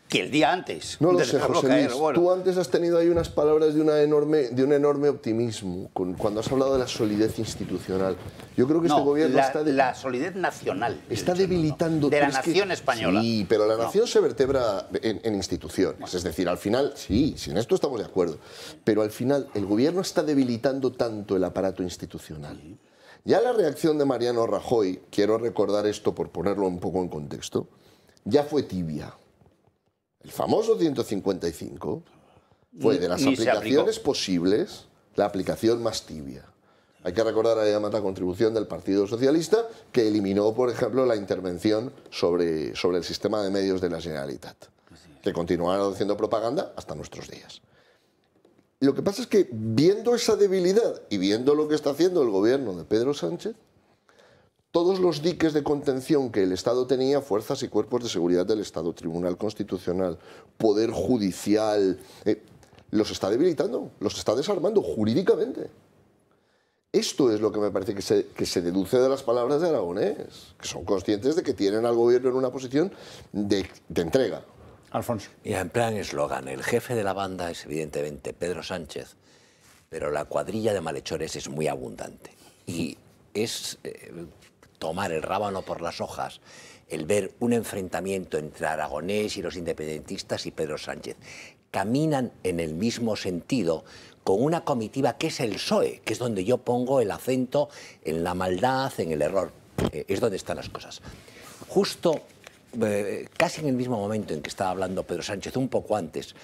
Que el día antes. No lo de sé, dejarlo José caer, Luis. bueno. Tú antes has tenido ahí unas palabras de un enorme optimismo cuando has hablado de la solidez institucional. Yo creo que este gobierno la solidez nacional. está debilitando... De la pero es que- nación española. Sí, pero la nación se vertebra en instituciones. Es decir, al final, sí, en esto estamos de acuerdo. Pero al final, el gobierno está debilitando tanto el aparato institucional. Ya la reacción de Mariano Rajoy, quiero recordar esto por ponerlo un poco en contexto, ya fue tibia. El famoso 155 fue de las Ni se aplicaciones aplicó. posibles la aplicación más tibia. Hay que recordar además la contribución del Partido Socialista, que eliminó, por ejemplo, la intervención sobre el sistema de medios de la Generalitat, que continuaron haciendo propaganda hasta nuestros días. Lo que pasa es que, viendo esa debilidad y viendo lo que está haciendo el gobierno de Pedro Sánchez, todos los diques de contención que el Estado tenía, fuerzas y cuerpos de seguridad del Estado, Tribunal Constitucional, Poder Judicial, los está debilitando, los está desarmando jurídicamente. Esto es lo que me parece que se deduce de las palabras de Aragonés, que son conscientes de que tienen al gobierno en una posición de entrega. Alfonso. Mira, en plan eslogan, el jefe de la banda es evidentemente Pedro Sánchez, pero la cuadrilla de malhechores es muy abundante. Y es tomar el rábano por las hojas, el ver un enfrentamiento entre Aragonés y los independentistas y Pedro Sánchez. Caminan en el mismo sentido con una comitiva que es el PSOE, que es donde yo pongo el acento en la maldad, en el error. Es donde están las cosas. Justo, casi en el mismo momento en que estaba hablando Pedro Sánchez, un poco antes,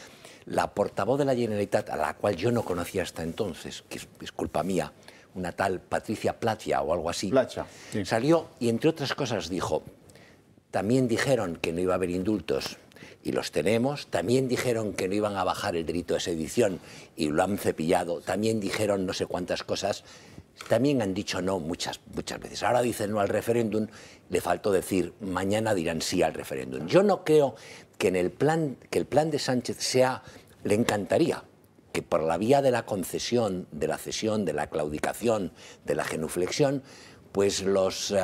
la portavoz de la Generalitat, a la cual yo no conocía hasta entonces, que es culpa mía, una tal Patricia Platia o algo así, Placha, sí. Salió y entre otras cosas dijo, también dijeron que no iba a haber indultos y los tenemos, también dijeron que no iban a bajar el delito de sedición y lo han cepillado, también dijeron no sé cuántas cosas, también han dicho no muchas veces. Ahora dicen no al referéndum, le faltó decir mañana dirán sí al referéndum. Yo no creo que el plan de Sánchez le encantaría que por la vía de la concesión, de la cesión, de la claudicación, de la genuflexión, pues los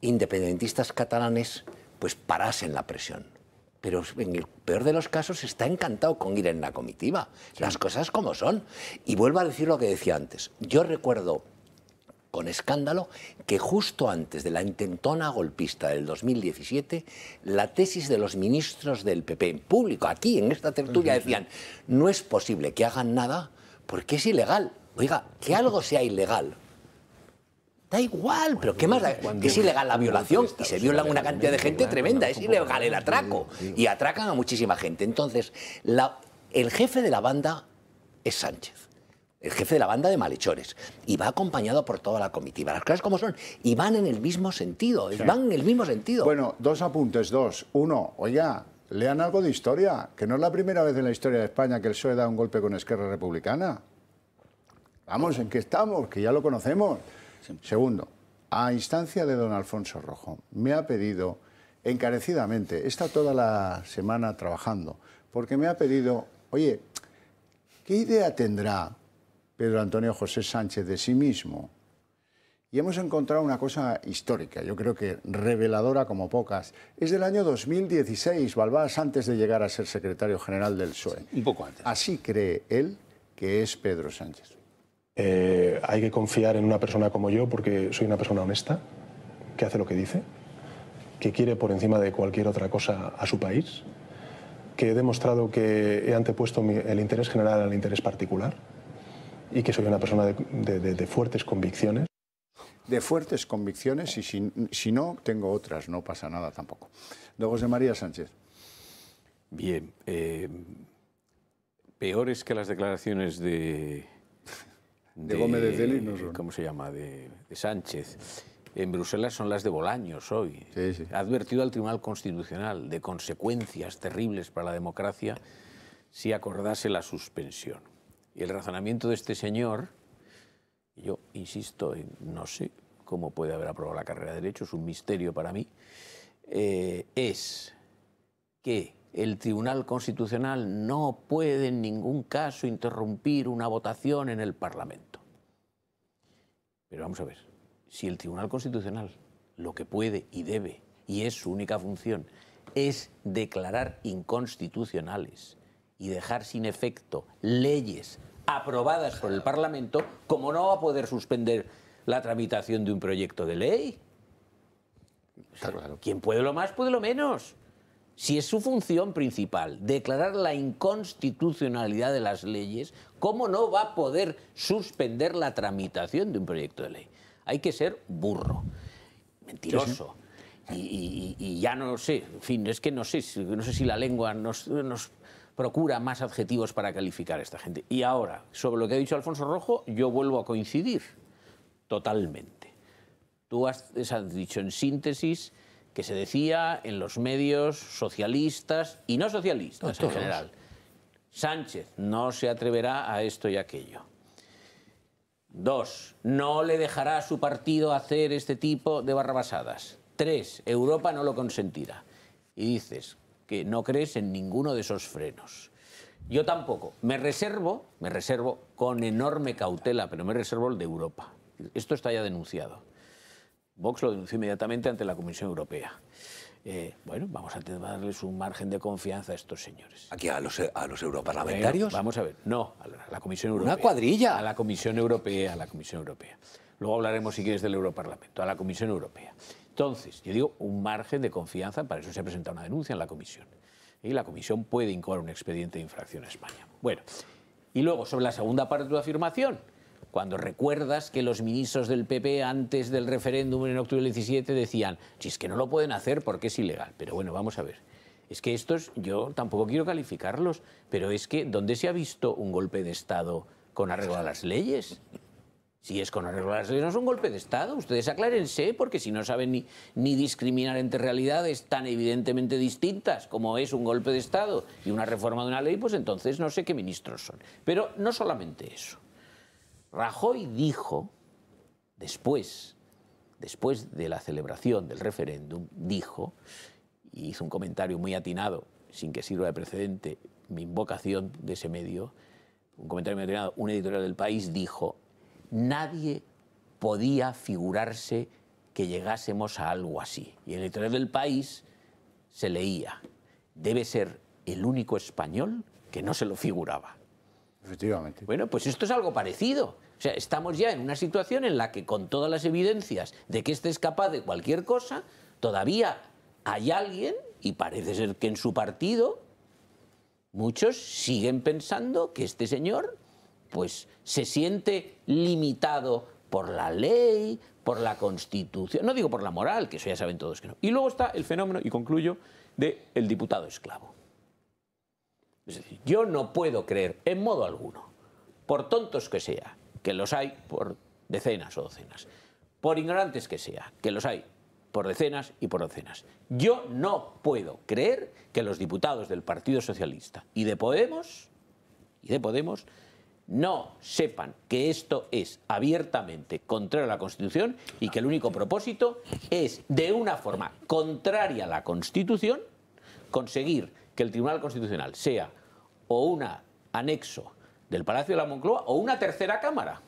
independentistas catalanes pues parasen la presión. Pero en el peor de los casos está encantado con ir en la comitiva. Las cosas como son. Y vuelvo a decir lo que decía antes. Yo recuerdo con escándalo que justo antes de la intentona golpista del 2017, la tesis de los ministros del PP en público, aquí en esta tertulia, decían no es posible que hagan nada porque es ilegal. Oiga, que algo sea ilegal. Da igual, pero ¿qué más da? Es ilegal la violación y se violan una cantidad de gente tremenda. Es ilegal el atraco y atracan a muchísima gente. Entonces, el jefe de la banda es Sánchez. El jefe de la banda de malhechores, y va acompañado por toda la comitiva. Las cosas como son, y van en el mismo sentido, van en el mismo sentido. Bueno, dos apuntes, dos. Uno, oiga, lean algo de historia, que no es la primera vez en la historia de España que el PSOE da un golpe con Esquerra Republicana. Vamos, ¿en qué estamos? Que ya lo conocemos. Segundo, a instancia de don Alfonso Rojo, me ha pedido encarecidamente, he estado toda la semana trabajando, porque me ha pedido, oye, ¿qué idea tendrá Pedro Antonio José Sánchez de sí mismo? Y hemos encontrado una cosa histórica, yo creo que reveladora como pocas. Es del año 2016, Balbás, antes de llegar a ser secretario general del PSOE. Un poco antes. Así cree él que es Pedro Sánchez. Hay que confiar en una persona como yo porque soy una persona honesta, que hace lo que dice, que quiere por encima de cualquier otra cosa a su país, que he demostrado que he antepuesto el interés general al interés particular y que soy una persona de fuertes convicciones. De fuertes convicciones y si no, tengo otras, no pasa nada tampoco. De José María Sánchez. Bien, peores que las declaraciones de Gómez de Celi no son. ¿Cómo se llama? De Sánchez. En Bruselas son las de Bolaños hoy. Sí, sí. Ha advertido al Tribunal Constitucional de consecuencias terribles para la democracia si acordase la suspensión. Y el razonamiento de este señor, yo insisto, no sé cómo puede haber aprobado la carrera de Derecho, es un misterio para mí, es que el Tribunal Constitucional no puede en ningún caso interrumpir una votación en el Parlamento. Pero vamos a ver, si el Tribunal Constitucional lo que puede y debe, y es su única función, es declarar inconstitucionales y dejar sin efecto leyes aprobadas por el Parlamento, ¿cómo no va a poder suspender la tramitación de un proyecto de ley? Está claro. Quien puede lo más, puede lo menos. Si es su función principal declarar la inconstitucionalidad de las leyes, ¿cómo no va a poder suspender la tramitación de un proyecto de ley? Hay que ser burro, mentiroso. Sí, sí. Y ya no sé, en fin, es que no sé si la lengua nos procura más adjetivos para calificar a esta gente. Y ahora, sobre lo que ha dicho Alfonso Rojo, yo vuelvo a coincidir totalmente. Tú has dicho en síntesis que se decía en los medios socialistas y no socialistas en general. Sánchez no se atreverá a esto y aquello. 2, no le dejará a su partido hacer este tipo de barrabasadas. 3, Europa no lo consentirá. Y dices que no crees en ninguno de esos frenos. Yo tampoco. Me reservo con enorme cautela, pero me reservo el de Europa. Esto está ya denunciado. Vox lo denunció inmediatamente ante la Comisión Europea. Bueno, vamos a darles un margen de confianza a estos señores. ¿Aquí a los europarlamentarios? Bueno, vamos a ver, no, a la Comisión Europea. ¿Una cuadrilla? A la Comisión Europea, a la Comisión Europea. Luego hablaremos, si quieres, del Europarlamento, a la Comisión Europea. Entonces, yo digo un margen de confianza, para eso se ha presentado una denuncia en la Comisión. Y la Comisión puede incoar un expediente de infracción a España. Bueno, y luego, sobre la segunda parte de tu afirmación, cuando recuerdas que los ministros del PP antes del referéndum en octubre del 17 decían, si es que no lo pueden hacer porque es ilegal. Pero bueno, vamos a ver. Es que estos, yo tampoco quiero calificarlos, pero es que ¿dónde se ha visto un golpe de Estado con arreglo a las leyes? Si es con arreglo a las leyes, no es un golpe de Estado. Ustedes aclárense, porque si no saben ni discriminar entre realidades tan evidentemente distintas como es un golpe de Estado y una reforma de una ley, pues entonces no sé qué ministros son. Pero no solamente eso. Rajoy dijo, después de la celebración del referéndum, dijo, y hizo un comentario muy atinado, sin que sirva de precedente mi invocación de ese medio, un comentario muy atinado, un editorial del País dijo, nadie podía figurarse que llegásemos a algo así. Y en el editorial del País se leía, debe ser el único español que no se lo figuraba. Efectivamente. Bueno, pues esto es algo parecido. O sea, estamos ya en una situación en la que, con todas las evidencias de que este es capaz de cualquier cosa, todavía hay alguien, y parece ser que en su partido, muchos siguen pensando que este señor pues se siente limitado por la ley, por la Constitución, no digo por la moral, que eso ya saben todos que no. Y luego está el fenómeno, y concluyo, del diputado esclavo. Es decir, yo no puedo creer, en modo alguno, por tontos que sea, que los hay por decenas o docenas, por ignorantes que sea, que los hay por decenas y por docenas. Yo no puedo creer que los diputados del Partido Socialista y de Podemos no sepan que esto es abiertamente contrario a la Constitución y que el único propósito es, de una forma contraria a la Constitución, conseguir que el Tribunal Constitucional sea o un anexo del Palacio de la Moncloa o una tercera cámara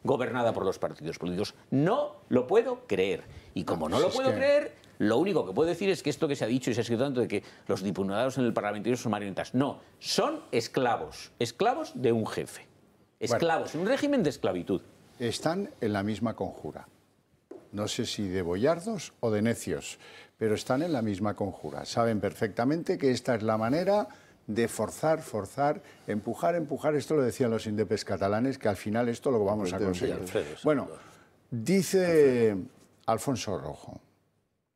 gobernada por los partidos políticos. No lo puedo creer. Y como no lo puedo creer, lo único que puedo decir es que esto que se ha dicho y se ha escrito tanto de que los diputados en el Parlamento son marionetas. No, son esclavos, esclavos de un jefe. Esclavos, en un régimen de esclavitud. Están en la misma conjura. No sé si de boyardos o de necios, pero están en la misma conjura. Saben perfectamente que esta es la manera de forzar, empujar. Esto lo decían los indepes catalanes, que al final esto lo vamos a conseguir. Bueno, dice Alfonso Rojo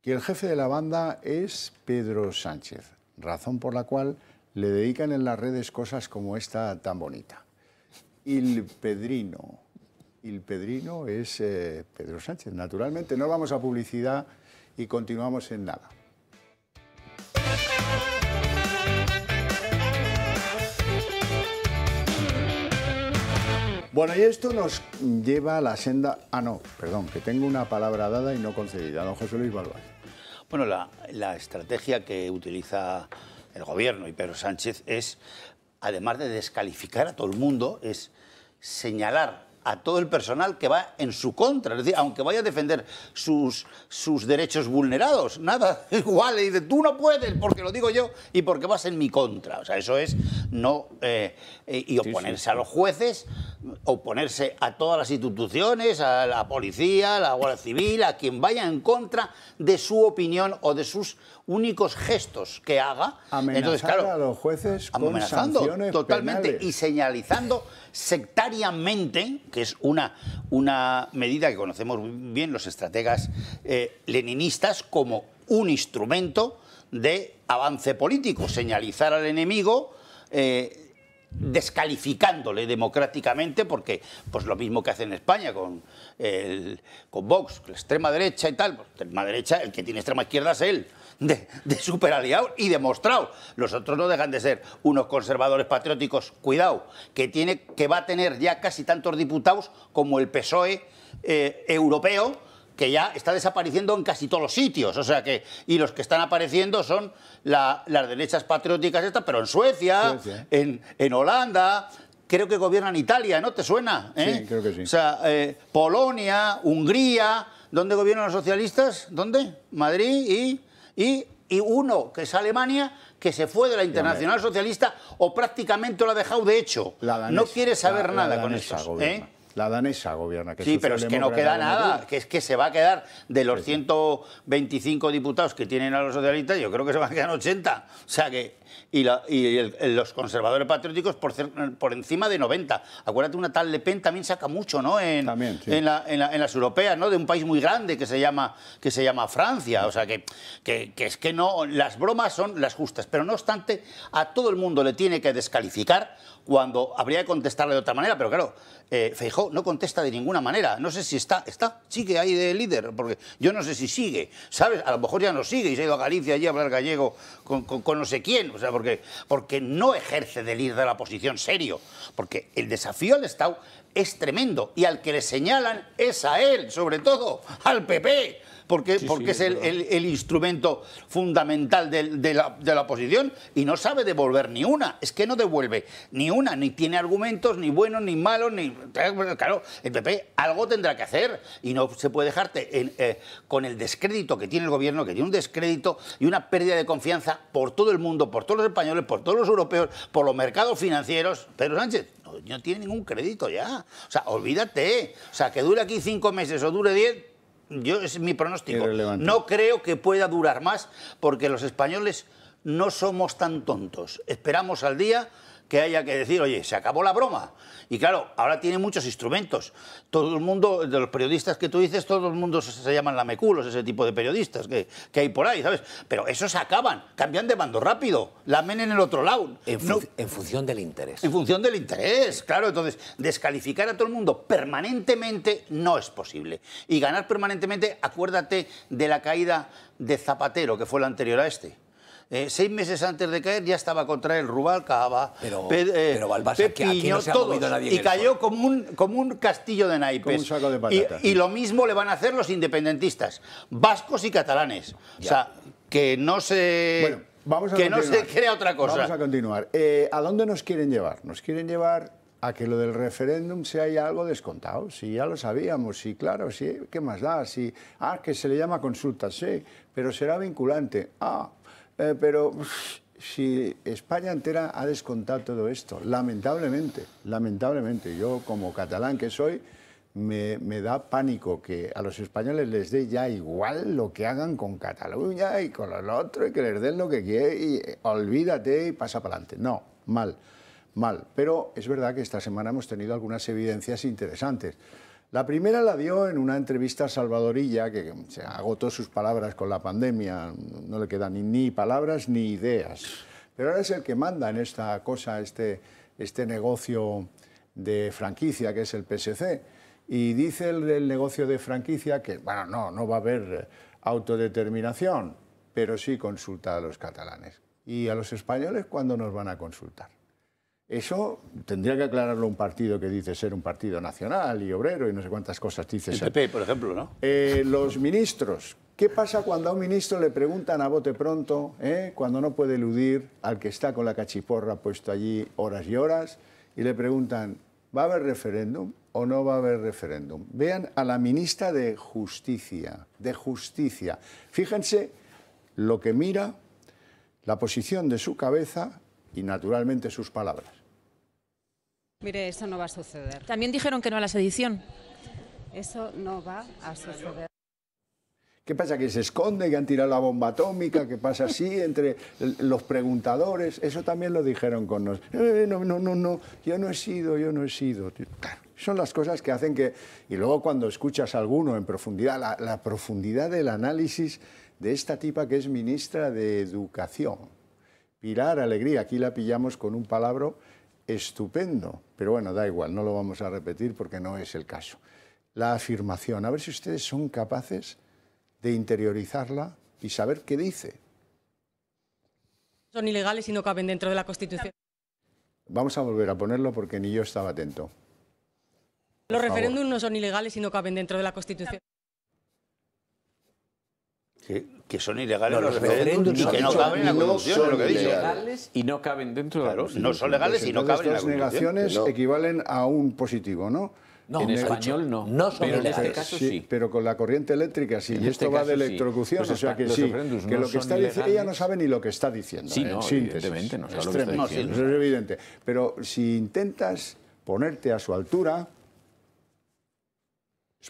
que el jefe de la banda es Pedro Sánchez, razón por la cual le dedican en las redes cosas como esta tan bonita. Il Pedrino es Pedro Sánchez, naturalmente. No vamos a publicidad y continuamos en nada. Bueno, y esto nos lleva a la senda... Ah, no, perdón, que tengo una palabra dada y no concedida. Don José Luis Balbás. Bueno, la estrategia que utiliza el gobierno y Pedro Sánchez es, además de descalificar a todo el mundo, es señalar a todo el personal que va en su contra. Es decir, aunque vaya a defender sus derechos vulnerados, nada, igual, y dice, tú no puedes porque lo digo yo y porque vas en mi contra. O sea, eso es no... y oponerse a los jueces, oponerse a todas las instituciones, a la policía, a la Guardia Civil, a quien vaya en contra de su opinión o de sus únicos gestos que haga. Amenazar entonces, claro, a los jueces con amenazando sanciones totalmente penales. Y señalizando sectariamente, que es una medida que conocemos bien los estrategas leninistas, como un instrumento de avance político, señalizar al enemigo descalificándole democráticamente, porque pues lo mismo que hace en España con Vox, la extrema derecha y tal, pues, extrema derecha, el que tiene extrema izquierda es él, de superaliado y demostrado. Los otros no dejan de ser unos conservadores patrióticos, cuidado, que va a tener ya casi tantos diputados como el PSOE europeo, que ya está desapareciendo en casi todos los sitios. O sea que, y los que están apareciendo son las derechas patrióticas estas, pero en Suecia, en Holanda, creo que gobiernan Italia, ¿no? ¿Te suena? Sí, creo que sí. O sea, Polonia, Hungría, ¿dónde gobiernan los socialistas? ¿Dónde? Madrid y uno, que es Alemania, que se fue de la Internacional Socialista o prácticamente lo ha dejado de hecho. No quiere saber nada con eso. La danesa gobierna. Sí, pero es que no queda nada, que es que se va a quedar de los 125 diputados que tienen a los socialistas, yo creo que se van a quedar 80. O sea que... los conservadores patrióticos por encima de 90. Acuérdate, una tal Le Pen también saca mucho, ¿no? También, sí. en las europeas, ¿no? De un país muy grande que se llama Francia. O sea que es que no, las bromas son las justas. Pero no obstante, a todo el mundo le tiene que descalificar cuando habría que contestarle de otra manera. Pero claro, Feijóo no contesta de ninguna manera. No sé si sigue ahí de líder, porque yo no sé si sigue, ¿sabes? A lo mejor ya no sigue y se ha ido a Galicia allí a hablar gallego con no sé quién. O sea, porque no ejerce de líder de la oposición serio, porque el desafío al Estado es tremendo y al que le señalan es a él, sobre todo al PP, porque es el instrumento fundamental de la oposición y no sabe devolver ni una. Es que no devuelve ni una, ni tiene argumentos, ni buenos, ni malos, ni... Claro, el PP algo tendrá que hacer y no se puede dejarte con el descrédito que tiene el gobierno, que tiene un descrédito y una pérdida de confianza por todo el mundo, por todos los españoles, por todos los europeos, por los mercados financieros. Pedro Sánchez no tiene ningún crédito ya. O sea, olvídate. O sea, que dure aquí 5 meses o dure 10... es mi pronóstico. No creo que pueda durar más porque los españoles no somos tan tontos. Esperamos al día que haya que decir, oye, se acabó la broma. Y claro, ahora tiene muchos instrumentos. Todo el mundo, de los periodistas que tú dices, todo el mundo se llaman lameculos, ese tipo de periodistas que hay por ahí, ¿sabes? Pero esos acaban, cambian de bando rápido, lamen en el otro lado. En función del interés. En función del interés, claro. Entonces, descalificar a todo el mundo permanentemente no es posible. Y ganar permanentemente, acuérdate de la caída de Zapatero, que fue la anterior a este. 6 meses antes de caer ya estaba contra el Rubalcaba, pero Balbás, aquí no se ha movido nadie. Y cayó como un castillo de naipes. Como un saco de patatas. Y lo mismo le van a hacer los independentistas, vascos y catalanes. Ya. O sea, que no se... Bueno, no se crea otra cosa. Vamos a continuar. ¿A dónde nos quieren llevar? Nos quieren llevar a que lo del referéndum sea ya algo descontado. Si ya lo sabíamos, sí, claro, sí, ¿qué más da? Sí, que se le llama consulta, sí, pero será vinculante. Pero si España entera ha descontado todo esto, lamentablemente, lamentablemente, yo como catalán que soy, me da pánico que a los españoles les dé ya igual lo que hagan con Cataluña y con el otro y que les den lo que quieren y olvídate y pasa para adelante. No, mal, mal. Pero es verdad que esta semana hemos tenido algunas evidencias interesantes. La primera la dio en una entrevista a Salvador Illa, que se agotó sus palabras con la pandemia, no le quedan ni palabras ni ideas. Pero ahora es el que manda en esta cosa, este negocio de franquicia que es el PSC. Y dice el negocio de franquicia que, bueno, no va a haber autodeterminación, pero sí consulta a los catalanes. ¿Y a los españoles cuándo nos van a consultar? Eso tendría que aclararlo un partido que dice ser un partido nacional y obrero y no sé cuántas cosas dice ser. El PP, por ejemplo, ¿no? Los ministros. ¿Qué pasa cuando a un ministro le preguntan a bote pronto, cuando no puede eludir al que está con la cachiporra puesto allí horas y horas, y le preguntan, ¿va a haber referéndum o no va a haber referéndum? Vean a la ministra de Justicia, Fíjense lo que mira, la posición de su cabeza y naturalmente sus palabras. Mire, eso no va a suceder. También dijeron que no a la sedición. Eso no va a suceder. ¿Qué pasa? ¿Que se esconde, que han tirado la bomba atómica? ¿Qué pasa así entre los preguntadores? Eso también lo dijeron con nosotros. No, yo no he sido. Claro, son las cosas que hacen que... Y luego cuando escuchas a alguno en profundidad, la profundidad del análisis de esta tipa que es ministra de Educación, Pilar Alegría, aquí la pillamos con un palabra estupendo, pero bueno, da igual, no lo vamos a repetir porque no es el caso. La afirmación, a ver si ustedes son capaces de interiorizarla y saber qué dice. Son ilegales y no caben dentro de la Constitución. Vamos a volver a ponerlo porque ni yo estaba atento. Los referéndums no son ilegales y no caben dentro de la Constitución. Que son ilegales los referéndums y que no caben en la Constitución, es lo que dice. Legales y no caben dentro de la Constitución. No son legales y no caben en la Constitución. Las negaciones equivalen a un positivo, ¿no? No, en español no. No son pero en ilegales. este caso sí. Pero con la corriente eléctrica sí. En Y este esto va de caso, sí. electrocución, Los o sea que los sí. referéndums Que no lo que son está diciendo, ella no ilegales. sabe ni lo que está diciendo. Sí, no, en síntesis. evidentemente no sabe Es lo que está tremendo, diciendo. eso es evidente. Pero si intentas ponerte a su altura,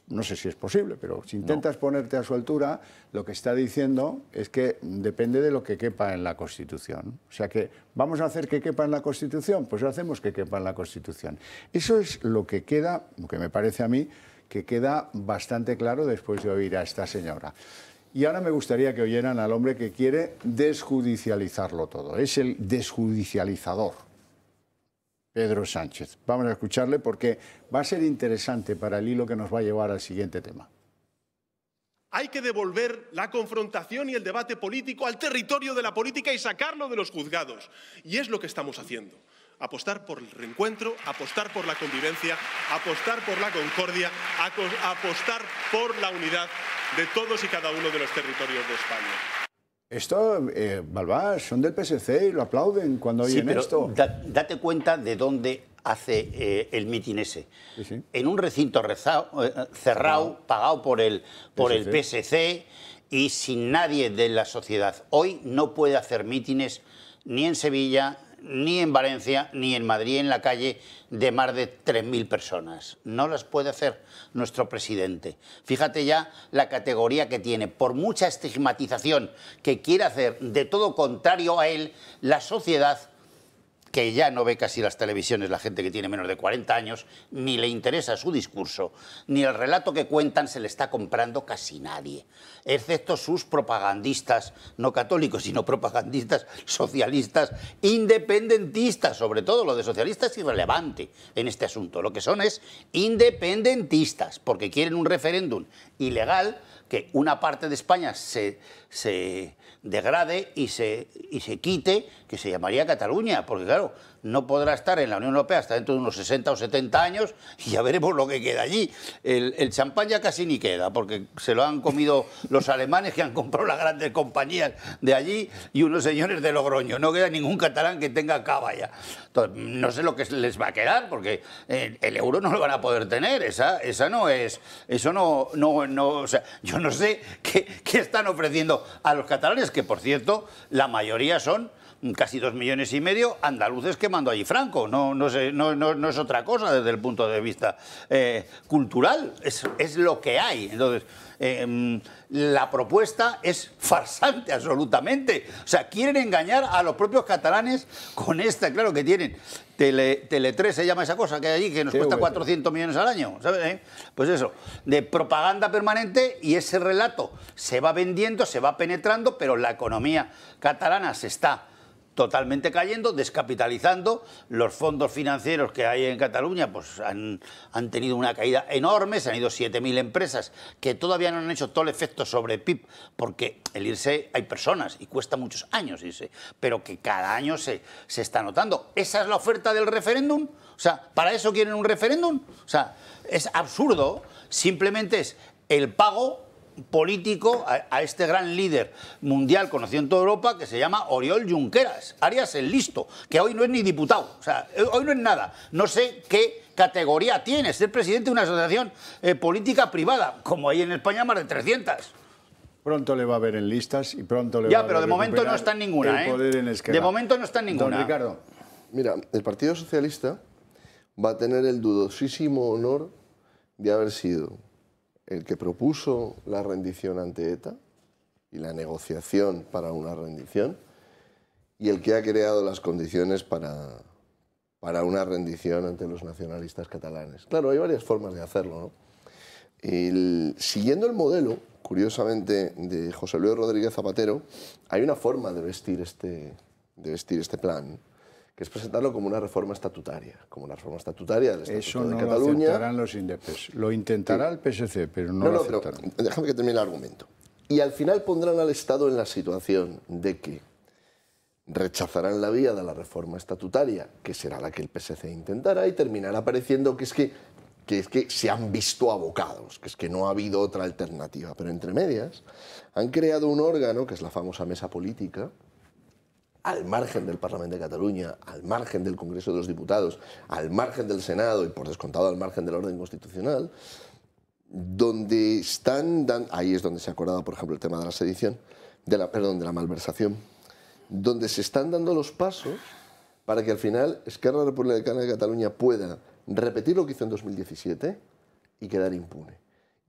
no sé si es posible, pero si intentas ponerte a su altura, lo que está diciendo es que depende de lo que quepa en la Constitución. O sea que, ¿vamos a hacer que quepa en la Constitución? Pues hacemos que quepa en la Constitución. Eso es lo que queda, lo que me parece a mí, que queda bastante claro después de oír a esta señora. Y ahora me gustaría que oyeran al hombre que quiere desjudicializarlo todo. Es el desjudicializador, Pedro Sánchez. Vamos a escucharle porque va a ser interesante para el hilo que nos va a llevar al siguiente tema. Hay que devolver la confrontación y el debate político al territorio de la política y sacarlo de los juzgados. Y es lo que estamos haciendo. Apostar por el reencuentro, apostar por la convivencia, apostar por la concordia, apostar por la unidad de todos y cada uno de los territorios de España. Esto, Balbás, son del PSC y lo aplauden cuando oyen pero esto. Date cuenta de dónde hace el mitin ese. Sí. En un recinto cerrado, pagado por el PSC y sin nadie de la sociedad. Hoy no puede hacer mítines ni en Sevilla, ni en Valencia, ni en Madrid, en la calle, de más de 3.000 personas. No las puede hacer nuestro presidente. Fíjate ya la categoría que tiene. Por mucha estigmatización que quiere hacer de todo contrario a él, la sociedad, que ya no ve casi las televisiones, la gente que tiene menos de 40 años, ni le interesa su discurso, ni el relato que cuentan se le está comprando casi nadie, excepto sus propagandistas, no católicos, sino propagandistas socialistas, independentistas, sobre todo lo de socialistas es irrelevante en este asunto, lo que son es independentistas, porque quieren un referéndum ilegal, que una parte de España se degrade y se quite, que se llamaría Cataluña, porque claro, no podrá estar en la Unión Europea hasta dentro de unos 60 o 70 años y ya veremos lo que queda allí. El champán ya casi ni queda, porque se lo han comido los alemanes que han comprado las grandes compañías de allí y unos señores de Logroño. No queda ningún catalán que tenga cava ya. Entonces, no sé lo que les va a quedar, porque el euro no lo van a poder tener. Esa no es... Eso no, o sea, yo no sé qué están ofreciendo a los catalanes, que por cierto, la mayoría son casi 2,5 millones andaluces que mandó allí Franco. No es otra cosa desde el punto de vista cultural. Es lo que hay. Entonces, la propuesta es farsante absolutamente. O sea, quieren engañar a los propios catalanes con esta, claro que tienen. Tele 3 se llama esa cosa que hay allí, que nos cuesta 400 millones al año, ¿sabes? Pues eso, de propaganda permanente, y ese relato se va vendiendo, se va penetrando, pero la economía catalana se está totalmente cayendo, descapitalizando. Los fondos financieros que hay en Cataluña pues han tenido una caída enorme, se han ido 7.000 empresas que todavía no han hecho todo el efecto sobre el PIB, porque el irse hay personas y cuesta muchos años irse, pero que cada año se está notando. ¿Esa es la oferta del referéndum? O sea, ¿para eso quieren un referéndum? O sea, es absurdo, simplemente es el pago político a este gran líder mundial conocido en toda Europa que se llama Oriol Junqueras, Arias el Listo, que hoy no es ni diputado, o sea, hoy no es nada. No sé qué categoría tiene ser presidente de una asociación política privada, como hay en España más de 300. Pronto le va a ver en listas y pronto le va a ver. Ya, pero de momento no está en ninguna, el poder en Esquerra. De momento no está en ninguna. Don Ricardo. Mira, el Partido Socialista va a tener el dudosísimo honor de haber sido el que propuso la rendición ante ETA y la negociación para una rendición, y el que ha creado las condiciones para una rendición ante los nacionalistas catalanes. Claro, hay varias formas de hacerlo, ¿no? Siguiendo el modelo, curiosamente, de José Luis Rodríguez Zapatero, hay una forma de vestir este plan, que es presentarlo como una reforma estatutaria, del Estatuto de Cataluña. Eso no lo aceptarán los indepes. Lo intentará el PSC, pero no lo aceptarán. Pero déjame que termine el argumento. Y al final pondrán al Estado en la situación de que rechazarán la vía de la reforma estatutaria, que será la que el PSC intentará, y terminará pareciendo que es que se han visto abocados, que es que no ha habido otra alternativa. Pero entre medias han creado un órgano, que es la famosa mesa política, al margen del Parlamento de Cataluña, al margen del Congreso de los Diputados, al margen del Senado y, por descontado, al margen del orden constitucional, donde están, ahí es donde se ha acordado, por ejemplo, el tema de la sedición, de la malversación, donde se están dando los pasos para que al final Esquerra Republicana de Cataluña pueda repetir lo que hizo en 2017 y quedar impune.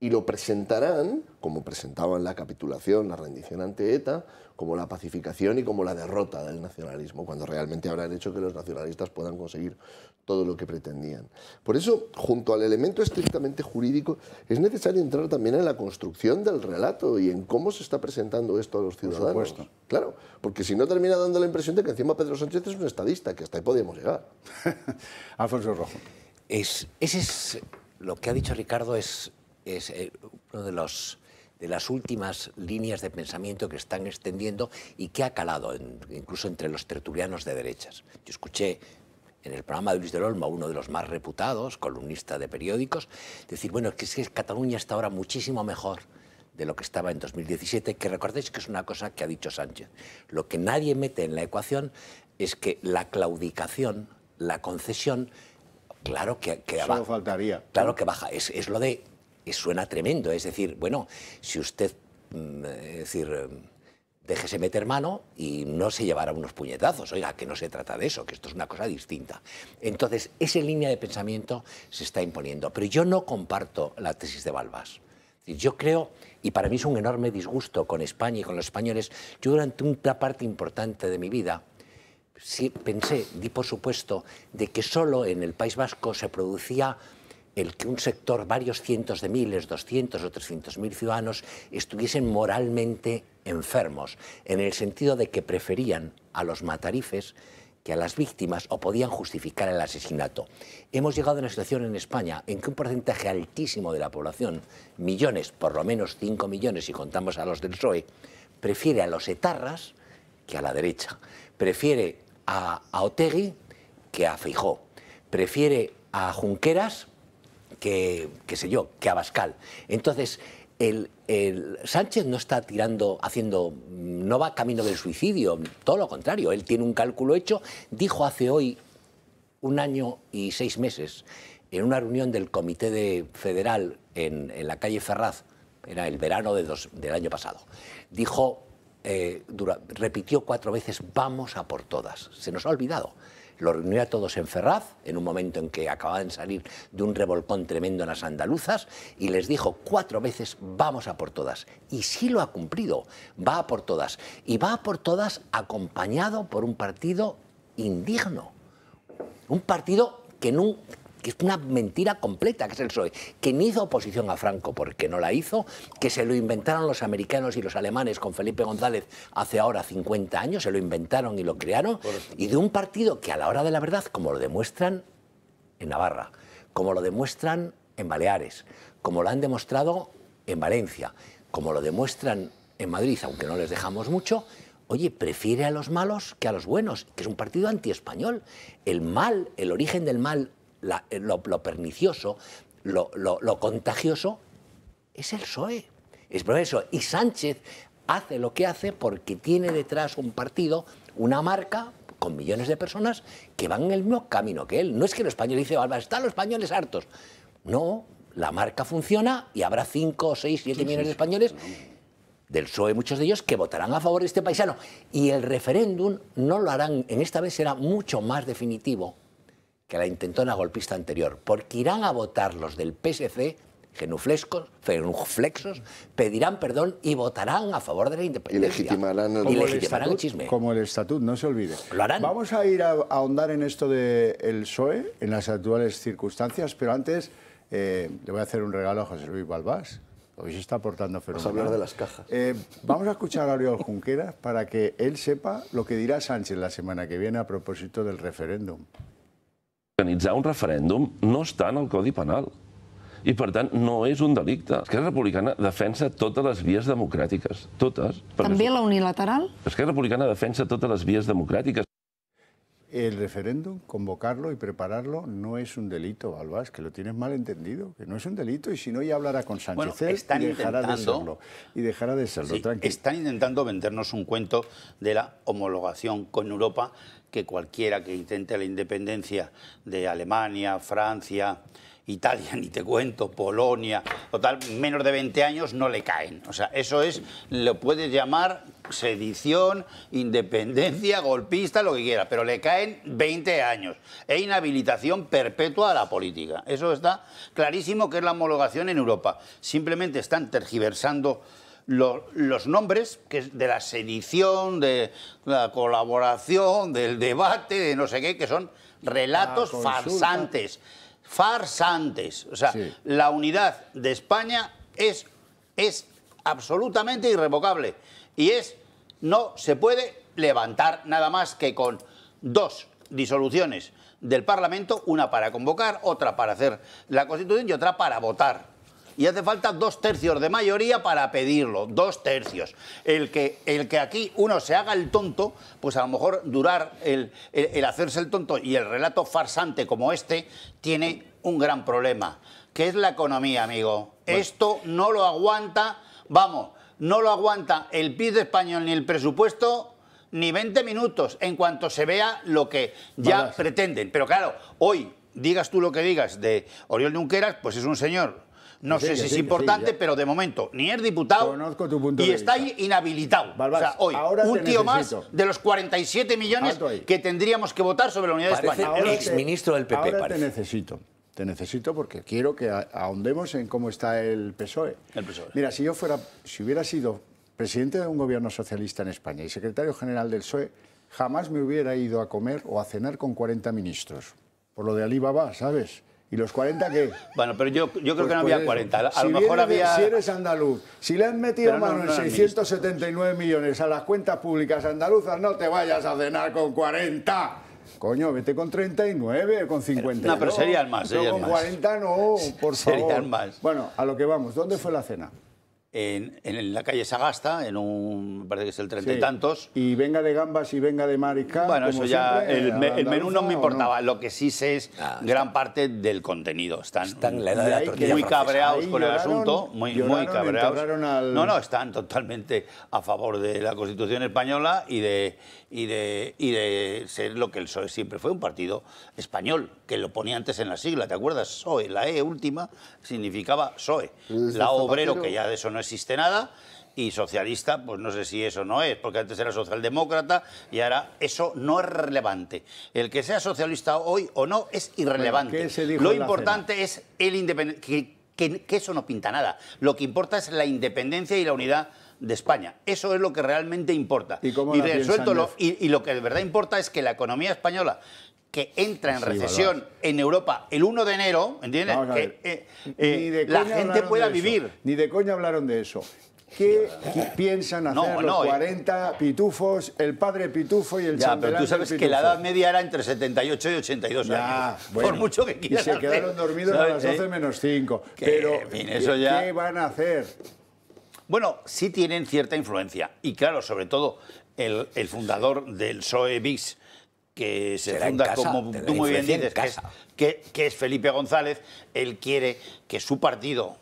Y lo presentarán, como presentaban la capitulación, la rendición ante ETA, como la pacificación y como la derrota del nacionalismo, cuando realmente habrán hecho que los nacionalistas puedan conseguir todo lo que pretendían. Por eso, junto al elemento estrictamente jurídico, es necesario entrar también en la construcción del relato y en cómo se está presentando esto a los ciudadanos. Por supuesto. Claro, porque si no termina dando la impresión de que encima Pedro Sánchez es un estadista, que hasta ahí podíamos llegar. Alfonso Rojo. Lo que ha dicho Ricardo es uno de las últimas líneas de pensamiento que están extendiendo y que ha calado incluso entre los tertulianos de derechas. Yo escuché en el programa de Luis del Olmo, uno de los más reputados, columnista de periódicos, decir, bueno, que es que Cataluña está ahora muchísimo mejor de lo que estaba en 2017, que recordéis que es una cosa que ha dicho Sánchez. Lo que nadie mete en la ecuación es que la claudicación, la concesión, claro que solo faltaría. Claro que baja. Es lo de... Suena tremendo, es decir, bueno, si usted, déjese meter mano y no se llevará unos puñetazos, oiga, que no se trata de eso, que esto es una cosa distinta. Entonces, esa línea de pensamiento se está imponiendo, pero yo no comparto la tesis de Balbás. Yo creo, y para mí es un enorme disgusto con España y con los españoles, yo durante una parte importante de mi vida sí di por supuesto de que solo en el País Vasco se producía el que un sector, varios cientos de miles, 200 o 300.000 ciudadanos, estuviesen moralmente enfermos, en el sentido de que preferían a los matarifes que a las víctimas o podían justificar el asesinato. Hemos llegado a una situación en España en que un porcentaje altísimo de la población, millones, por lo menos 5 millones si contamos a los del PSOE, prefiere a los etarras que a la derecha, prefiere a Otegi que a Feijóo, prefiere a Junqueras que a Abascal. Entonces, Sánchez no está no va camino del suicidio, todo lo contrario, él tiene un cálculo hecho. Dijo hace hoy 1 año y 6 meses, en una reunión del Comité Federal en la calle Ferraz, era el verano del año pasado, dijo repitió 4 veces vamos a por todas. Se nos ha olvidado. Lo reunió a todos en Ferraz, en un momento en que acababan de salir de un revolcón tremendo en las andaluzas, y les dijo 4 veces vamos a por todas. Y sí lo ha cumplido, va a por todas. Y va a por todas acompañado por un partido indigno. Un partido que es una mentira completa, que es el PSOE, que ni hizo oposición a Franco porque no la hizo, que se lo inventaron los americanos y los alemanes con Felipe González hace ahora 50 años, se lo inventaron y lo crearon, y de un partido que a la hora de la verdad, como lo demuestran en Navarra, como lo demuestran en Baleares, como lo han demostrado en Valencia, como lo demuestran en Madrid, aunque no les dejamos mucho, oye, prefiere a los malos que a los buenos, que es un partido antiespañol. El mal, el origen del mal, lo pernicioso, lo contagioso, es el PSOE. Es por eso. Y Sánchez hace lo que hace porque tiene detrás un partido, una marca, con millones de personas que van en el mismo camino que él. No es que los españoles dicen, están los españoles hartos. No, la marca funciona y habrá 5, 6, 7 millones de españoles del PSOE, muchos de ellos, que votarán a favor de este paisano. Y el referéndum no lo harán, en esta vez será mucho más definitivo que la intentona golpista anterior, porque irán a votar los del PSC, genuflexos, pedirán perdón y votarán a favor de la independencia. Y legitimarán el chisme. Como el estatut, no se olvide. Lo harán. Vamos a ir a ahondar en esto del PSOE, en las actuales circunstancias, pero antes le voy a hacer un regalo a José Luis Balbás. Hoy se está portando fenomenal. Vamos a hablar de las cajas. Vamos a escuchar a Oriol Junqueras para que él sepa lo que dirá Sánchez la semana que viene a propósito del referéndum. Organitzar un referèndum no està en el Codi Penal i, per tant, no és un delicte. Esquerra Republicana defensa totes les vies democràtiques, totes. ¿També la unilateral? Esquerra Republicana defensa totes les vies democràtiques. El referéndum, convocarlo y prepararlo, no es un delito, Balbás, que lo tienes mal entendido, que no es un delito, y si no ya hablará con Sánchez. Bueno, y dejará de serlo. Y dejará de serlo, sí, tranquilo. Están intentando vendernos un cuento de la homologación con Europa, que cualquiera que intente la independencia de Alemania, Francia, Italia, ni te cuento, Polonia, total, menos de 20 años no le caen. O sea, eso es, lo puedes llamar sedición, independencia, golpista, lo que quiera, pero le caen 20 años e inhabilitación perpetua a la política. Eso está clarísimo que es la homologación en Europa. Simplemente están tergiversando los nombres, que es de la sedición, de la colaboración, del debate, de no sé qué, que son relatos farsantes. Farsantes. O sea, sí. La unidad de España es absolutamente irrevocable. Y no se puede levantar nada más que con 2 disoluciones del Parlamento, una para convocar, otra para hacer la Constitución y otra para votar. Y hace falta 2 tercios de mayoría para pedirlo, 2 tercios. El que aquí uno se haga el tonto, pues a lo mejor durar el hacerse el tonto y el relato farsante como este tiene un gran problema, que es la economía, amigo. Bueno. Esto no lo aguanta, vamos, no lo aguanta el PIB español ni el presupuesto ni 20 minutos en cuanto se vea lo que ya pretenden. Pero claro, hoy, digas tú lo que digas de Oriol Junqueras, pues es un señor... No sé si es importante, pero de momento ni es diputado y está inhabilitado. Balbás, o sea, hoy, un tío más de los 47 millones que tendríamos que votar sobre la unidad de España. Parece el exministro del PP, ahora te necesito porque quiero que ahondemos en cómo está el PSOE. Mira, si hubiera sido presidente de un gobierno socialista en España y secretario general del PSOE, jamás me hubiera ido a comer o a cenar con 40 ministros. Por lo de Alibaba, ¿sabes? ¿Y los 40 qué? Bueno, pero yo creo que no había 40. A lo mejor había... Si eres andaluz, si le han metido mano en 679 millones a las cuentas públicas andaluzas, no te vayas a cenar con 40. Coño, vete con 39, con 50. No, pero serían más. Pero con 40 no, por favor. Serían más. Bueno, a lo que vamos. ¿Dónde fue la cena? En la calle Sagasta, me parece que es el 30 y tantos. Y venga de gambas y venga de mariscal. Bueno, eso ya, el menú no me importaba. No. Lo que sí sé es gran parte del contenido. Están en la edad de la tortilla muy cabreados con el asunto, muy cabreados. No, están totalmente a favor de la Constitución española y de ser lo que el PSOE siempre fue, un partido español, que lo ponía antes en la sigla, ¿te acuerdas? PSOE, la E última significaba PSOE. La Obrero, que ya de eso no existe nada, Y socialista, pues no sé si eso no es, porque antes era socialdemócrata y ahora eso no es relevante. El que sea socialista hoy o no es irrelevante. Bueno, ¿qué se dijo Lo en la importante es el independiente, que eso no pinta nada. Lo que importa es la independencia y la unidad de España. Eso es lo que realmente importa. ¿Y cómo la resuelto piensan? y lo que de verdad importa es que la economía española, que entra en Sí, recesión Balbás. en Europa el 1 de enero, ¿entiendes? Vamos a ver. Ni de La coña gente hablaron pueda de eso. vivir. Ni de coña hablaron de eso. ¿Qué piensan hacer los 40 pitufos, el padre pitufo y el Ya, chambelán pero tú sabes del que la pitufo? edad media era entre 78 y 82 Ya, años. bueno, Por mucho que y quieran se hacer, quedaron dormidos a ¿sabes? las 12 menos 5. Que, Pero, en fin, eso ya- ¿qué van a hacer? Bueno, sí tienen cierta influencia. Y claro, sobre todo, el fundador del PSOE VIX, que se Será en funda, casa, como tendrá tú muy bien influencia en dices, casa. que es Felipe González, él quiere que su partido,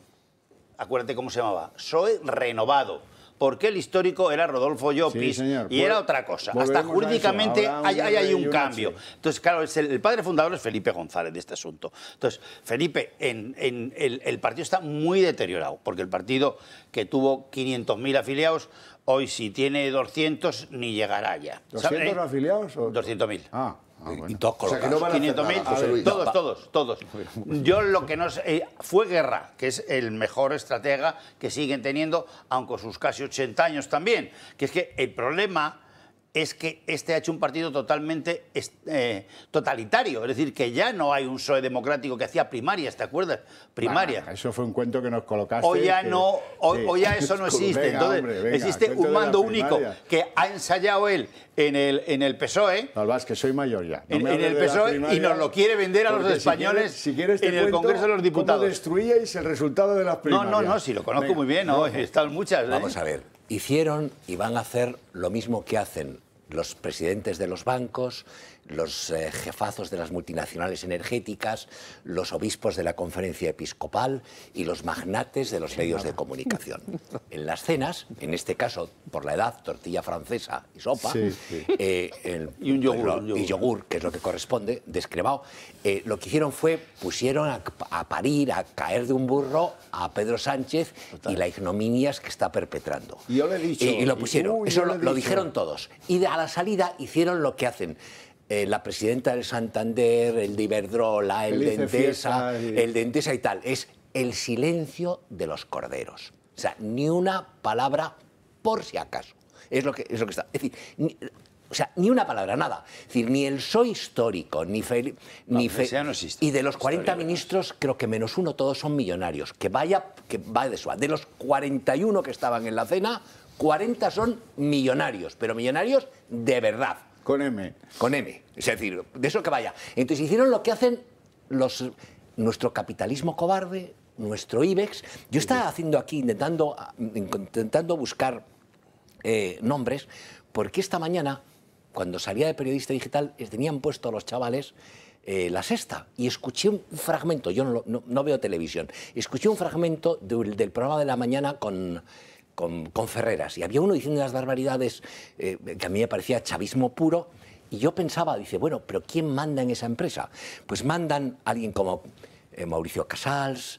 acuérdate cómo se llamaba, PSOE renovado, porque el histórico era Rodolfo Llopis, Sí, señor. y era otra cosa. Volveremos Hasta a eso. jurídicamente Habrá un hay rey y un una cambio. chica. Entonces, claro, el padre fundador es Felipe González de este asunto. Entonces, Felipe, el partido está muy deteriorado, porque el partido que tuvo 500.000 afiliados, hoy si tiene 200 ni llegará ya. ¿200 afiliados? O... 200.000. Bueno. Y todos O sea, que no van a hacer 500.000, nada, José Luis. todos. Yo lo que no sé, fue Guerra, que es el mejor estratega que siguen teniendo, aunque sus casi 80 años también. Que es que el problema es que este ha hecho un partido totalmente totalitario. Es decir, que ya no hay un PSOE democrático que hacía primarias, ¿te acuerdas? Primarias. Bah, eso fue un cuento que nos colocaste. Hoy ya que- no, hoy sí. ya eso no existe. Venga, Entonces, hombre, venga, existe cuento un de la mando único primaria. que ha ensayado él en el PSOE. Balbás, que soy mayor ya. No En me hables el de la PSOE, primaria, y nos lo quiere vender a los porque españoles si quieres te en el cuento Congreso de los Diputados. ¿Cómo destruíais el resultado de las primarias? No, si lo conozco Venga, muy bien, ¿no? Están muchas. ¿eh? Vamos a ver, hicieron y van a hacer lo mismo que hacen los presidentes de los bancos, los jefazos de las multinacionales energéticas, los obispos de la conferencia episcopal y los magnates de los medios de comunicación. En las cenas, en este caso, por la edad, tortilla francesa y sopa, Sí, sí. Y un yogur, y yogur, que es lo que corresponde, descremado, lo que hicieron fue, pusieron a parir, a caer de un burro a Pedro Sánchez y la ignominia que está perpetrando. Y yo le he dicho, Y lo pusieron, eso yo le he lo dicho. dijeron todos. Y a la salida hicieron lo que hacen la presidenta del Santander, el de Iberdrola, el de Felices Endesa, fiestas y- el de Endesa y tal. Es el silencio de los corderos. O sea, ni una palabra por si acaso. Es lo que está. Es decir, ni una palabra, nada. Es decir, ni el soy histórico, ni ya no existe. y de los 40 Historia, ministros, creo que menos uno, todos son millonarios. Que va de eso. De los 41 que estaban en la cena, 40 son millonarios, pero millonarios de verdad. Con M. Con M. Es decir, de eso que vaya. Entonces hicieron lo que hacen nuestro capitalismo cobarde, nuestro IBEX. Yo estaba haciendo aquí, intentando buscar nombres, porque esta mañana, cuando salía de Periodista Digital, tenían puesto a los chavales La Sexta, y escuché un fragmento, yo no veo televisión, escuché un fragmento del programa de la mañana con Ferreras, y había uno diciendo unas barbaridades que a mí me parecía chavismo puro, y yo pensaba, dice, bueno, pero ¿quién manda en esa empresa? Pues mandan a alguien como Mauricio Casals,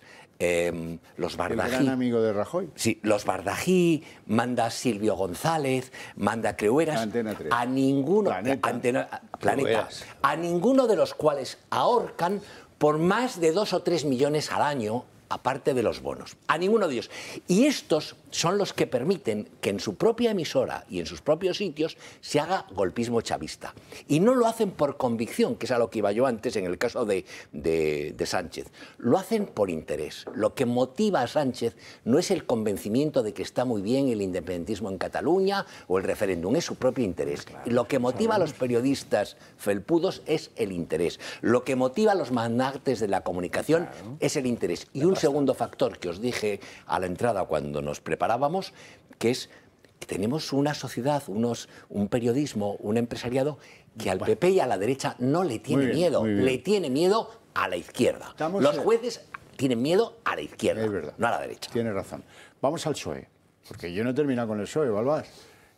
los El Bardají. gran amigo de Rajoy. Sí, los Bardají, manda Silvio González, manda Creueras. Antena 3. A ninguno. Planeta. Planeta. Creueras. A ninguno de los cuales ahorcan por más de 2 o 3 millones al año, aparte de los bonos. A ninguno de ellos. Y estos son los que permiten que en su propia emisora y en sus propios sitios se haga golpismo chavista. Y no lo hacen por convicción, que es a lo que iba yo antes en el caso de Sánchez. Lo hacen por interés. Lo que motiva a Sánchez no es el convencimiento de que está muy bien el independentismo en Cataluña o el referéndum, es su propio interés. Y lo que motiva a los periodistas felpudos es el interés. Lo que motiva a los magnates de la comunicación es el interés. Y un segundo factor que os dije a la entrada cuando nos preparábamos, que es que tenemos una sociedad, un periodismo, un empresariado que al PP y a la derecha no le tiene miedo, le tiene miedo a la izquierda. Los jueces tienen miedo a la izquierda, Es verdad. no a la derecha. Tiene razón. Vamos al PSOE, porque yo no he terminado con el PSOE, Balbás.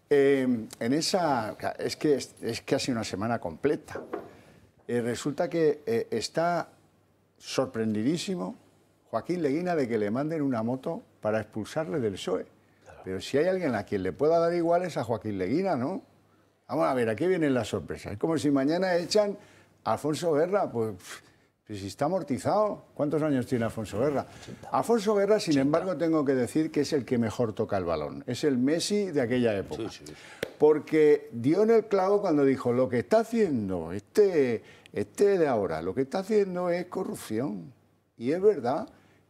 Es que ha sido una semana completa. Resulta que está sorprendidísimo Joaquín Leguina de que le manden una moto para expulsarle del PSOE. Pero si hay alguien a quien le pueda dar igual es a Joaquín Leguina, ¿no? Vamos a ver, aquí vienen las sorpresas. Es como si mañana echan a Alfonso Guerra, pues si está amortizado. ¿Cuántos años tiene Alfonso Guerra? Alfonso Guerra, sin embargo, tengo que decir que es el que mejor toca el balón. Es el Messi de aquella época. Porque dio en el clavo cuando dijo, lo que está haciendo este de ahora, lo que está haciendo es corrupción. Y es verdad,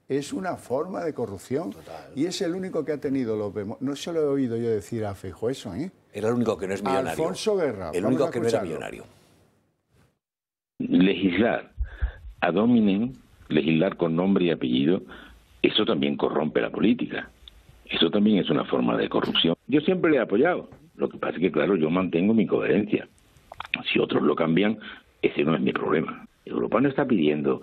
es una forma de corrupción. Total. Y es el único que ha tenido los vemos. No se lo he oído yo decir a Feijóo eso, ¿eh? Era el único que no es millonario. Alfonso Guerra. El único que no era millonario. Legislar ad hominem, legislar con nombre y apellido, eso también corrompe la política. Eso también es una forma de corrupción. Yo siempre le he apoyado. Lo que pasa es que, claro, yo mantengo mi coherencia. Si otros lo cambian, ese no es mi problema. Europa no está pidiendo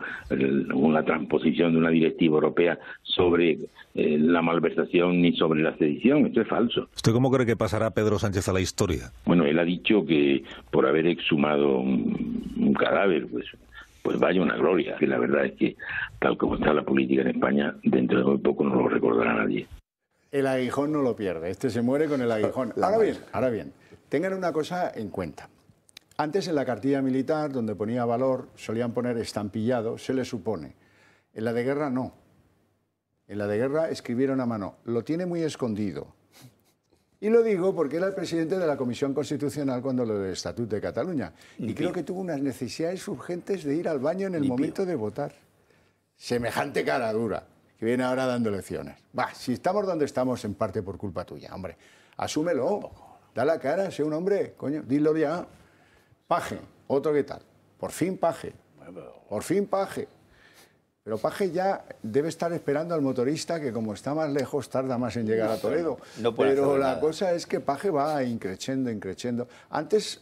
una transposición de una directiva europea sobre la malversación ni sobre la sedición. Esto es falso. ¿Usted cómo cree que pasará Pedro Sánchez a la historia? Bueno, él ha dicho que por haber exhumado un cadáver, pues vaya una gloria. Que la verdad es que, tal como está la política en España, dentro de muy poco no lo recordará nadie. El aguijón no lo pierde. Este se muere con el aguijón. Ahora bien, tengan una cosa en cuenta. Antes en la cartilla militar, donde ponía valor, solían poner estampillado, se le supone. En la de guerra no. En la de guerra escribieron a mano. Lo tiene muy escondido. Y lo digo porque era el presidente de la Comisión Constitucional cuando lo del Estatut de Cataluña. Y creo que tuvo unas necesidades urgentes de ir al baño en el momento de votar. Semejante cara dura, que viene ahora dando lecciones. Va, si estamos donde estamos, en parte por culpa tuya, hombre. Asúmelo. Da la cara, sé un hombre, coño, dilo ya. Paje, otro que tal. Por fin Paje. Por fin Paje. Pero Paje ya debe estar esperando al motorista que, como está más lejos, tarda más en llegar a Toledo. Pero la cosa es que Paje va increciendo. Antes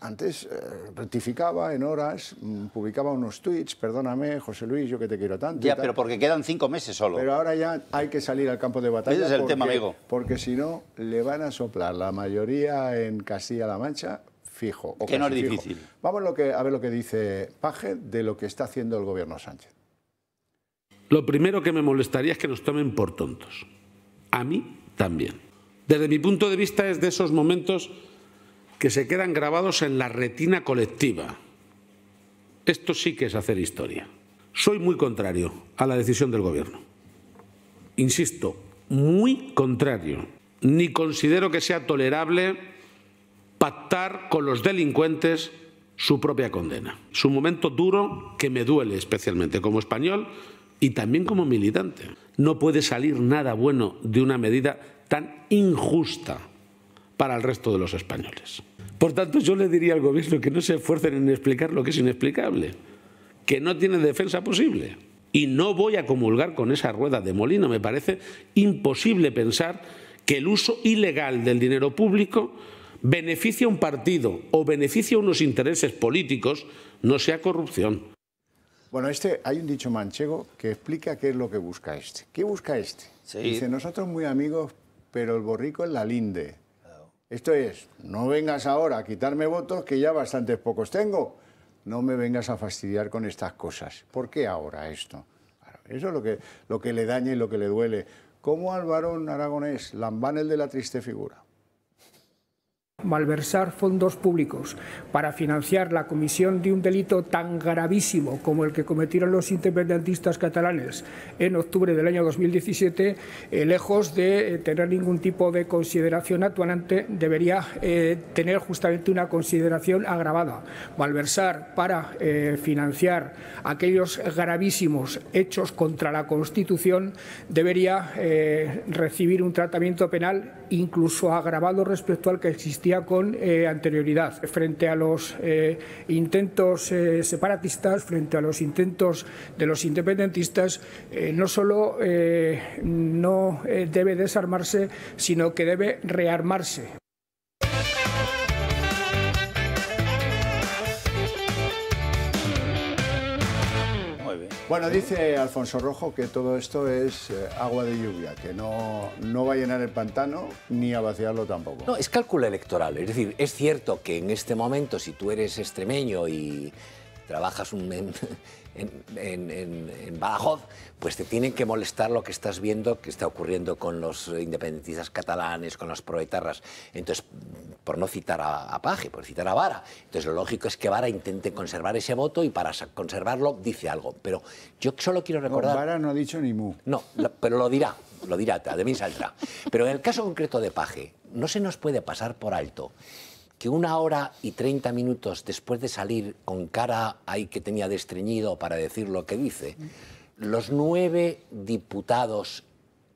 rectificaba en horas, publicaba unos tuits, perdóname, José Luis, yo que te quiero tanto. Ya, pero porque quedan 5 meses solo. Pero ahora ya hay que salir al campo de batalla. Ese es el tema, amigo. Porque si no, le van a soplar la mayoría en Castilla-La Mancha, fijo. O que no es fijo. difícil. Vamos a ver lo que dice Paje de lo que está haciendo el gobierno Sánchez. Lo primero que me molestaría es que nos tomen por tontos. A mí también. Desde mi punto de vista es de esos momentos que se quedan grabados en la retina colectiva. Esto sí que es hacer historia. Soy muy contrario a la decisión del gobierno. Insisto, muy contrario. Ni considero que sea tolerable pactar con los delincuentes su propia condena. Es un momento duro que me duele especialmente como español y también como militante. No puede salir nada bueno de una medida tan injusta para el resto de los españoles. Por tanto, yo le diría al gobierno que no se esfuercen en explicar lo que es inexplicable, que no tiene defensa posible. Y no voy a comulgar con esa rueda de molino. Me parece imposible pensar que el uso ilegal del dinero público beneficia a un partido o beneficia a unos intereses políticos, no sea corrupción. Bueno, hay un dicho manchego que explica qué es lo que busca este. ¿Qué busca este? Sí. Dice, nosotros muy amigos, pero el borrico es la linde. Claro. Esto es, no vengas ahora a quitarme votos, que ya bastantes pocos tengo. No me vengas a fastidiar con estas cosas. ¿Por qué ahora esto? Claro, eso es lo que le daña y lo que le duele. ¿Cómo al varón aragonés, lambán el de la triste figura? Malversar fondos públicos para financiar la comisión de un delito tan gravísimo como el que cometieron los independentistas catalanes en octubre del año 2017, lejos de tener ningún tipo de consideración atenuante, debería tener justamente una consideración agravada. Malversar para financiar aquellos gravísimos hechos contra la Constitución debería recibir un tratamiento penal incluso agravado respecto al que existía con anterioridad. Frente a los intentos separatistas, frente a los intentos de los independentistas, no solo no debe desarmarse, sino que debe rearmarse. Bueno, dice Alfonso Rojo que todo esto es agua de lluvia, que no va a llenar el pantano ni a vaciarlo tampoco. No, es cálculo electoral. Es decir, es cierto que en este momento, si tú eres extremeño y trabajas en Badajoz, pues te tienen que molestar lo que estás viendo que está ocurriendo con los independentistas catalanes, con los proetarras. Entonces, por no citar a Paje, por citar a Vara. Entonces, lo lógico es que Vara intente conservar ese voto y para conservarlo dice algo. Pero yo solo quiero recordar... No, Vara no ha dicho ni mu. No, pero lo dirá, de mí saldrá. Pero en el caso concreto de Paje, no se nos puede pasar por alto que 1 hora y 30 minutos después de salir con cara ahí que tenía de estreñido para decir lo que dice, los 9 diputados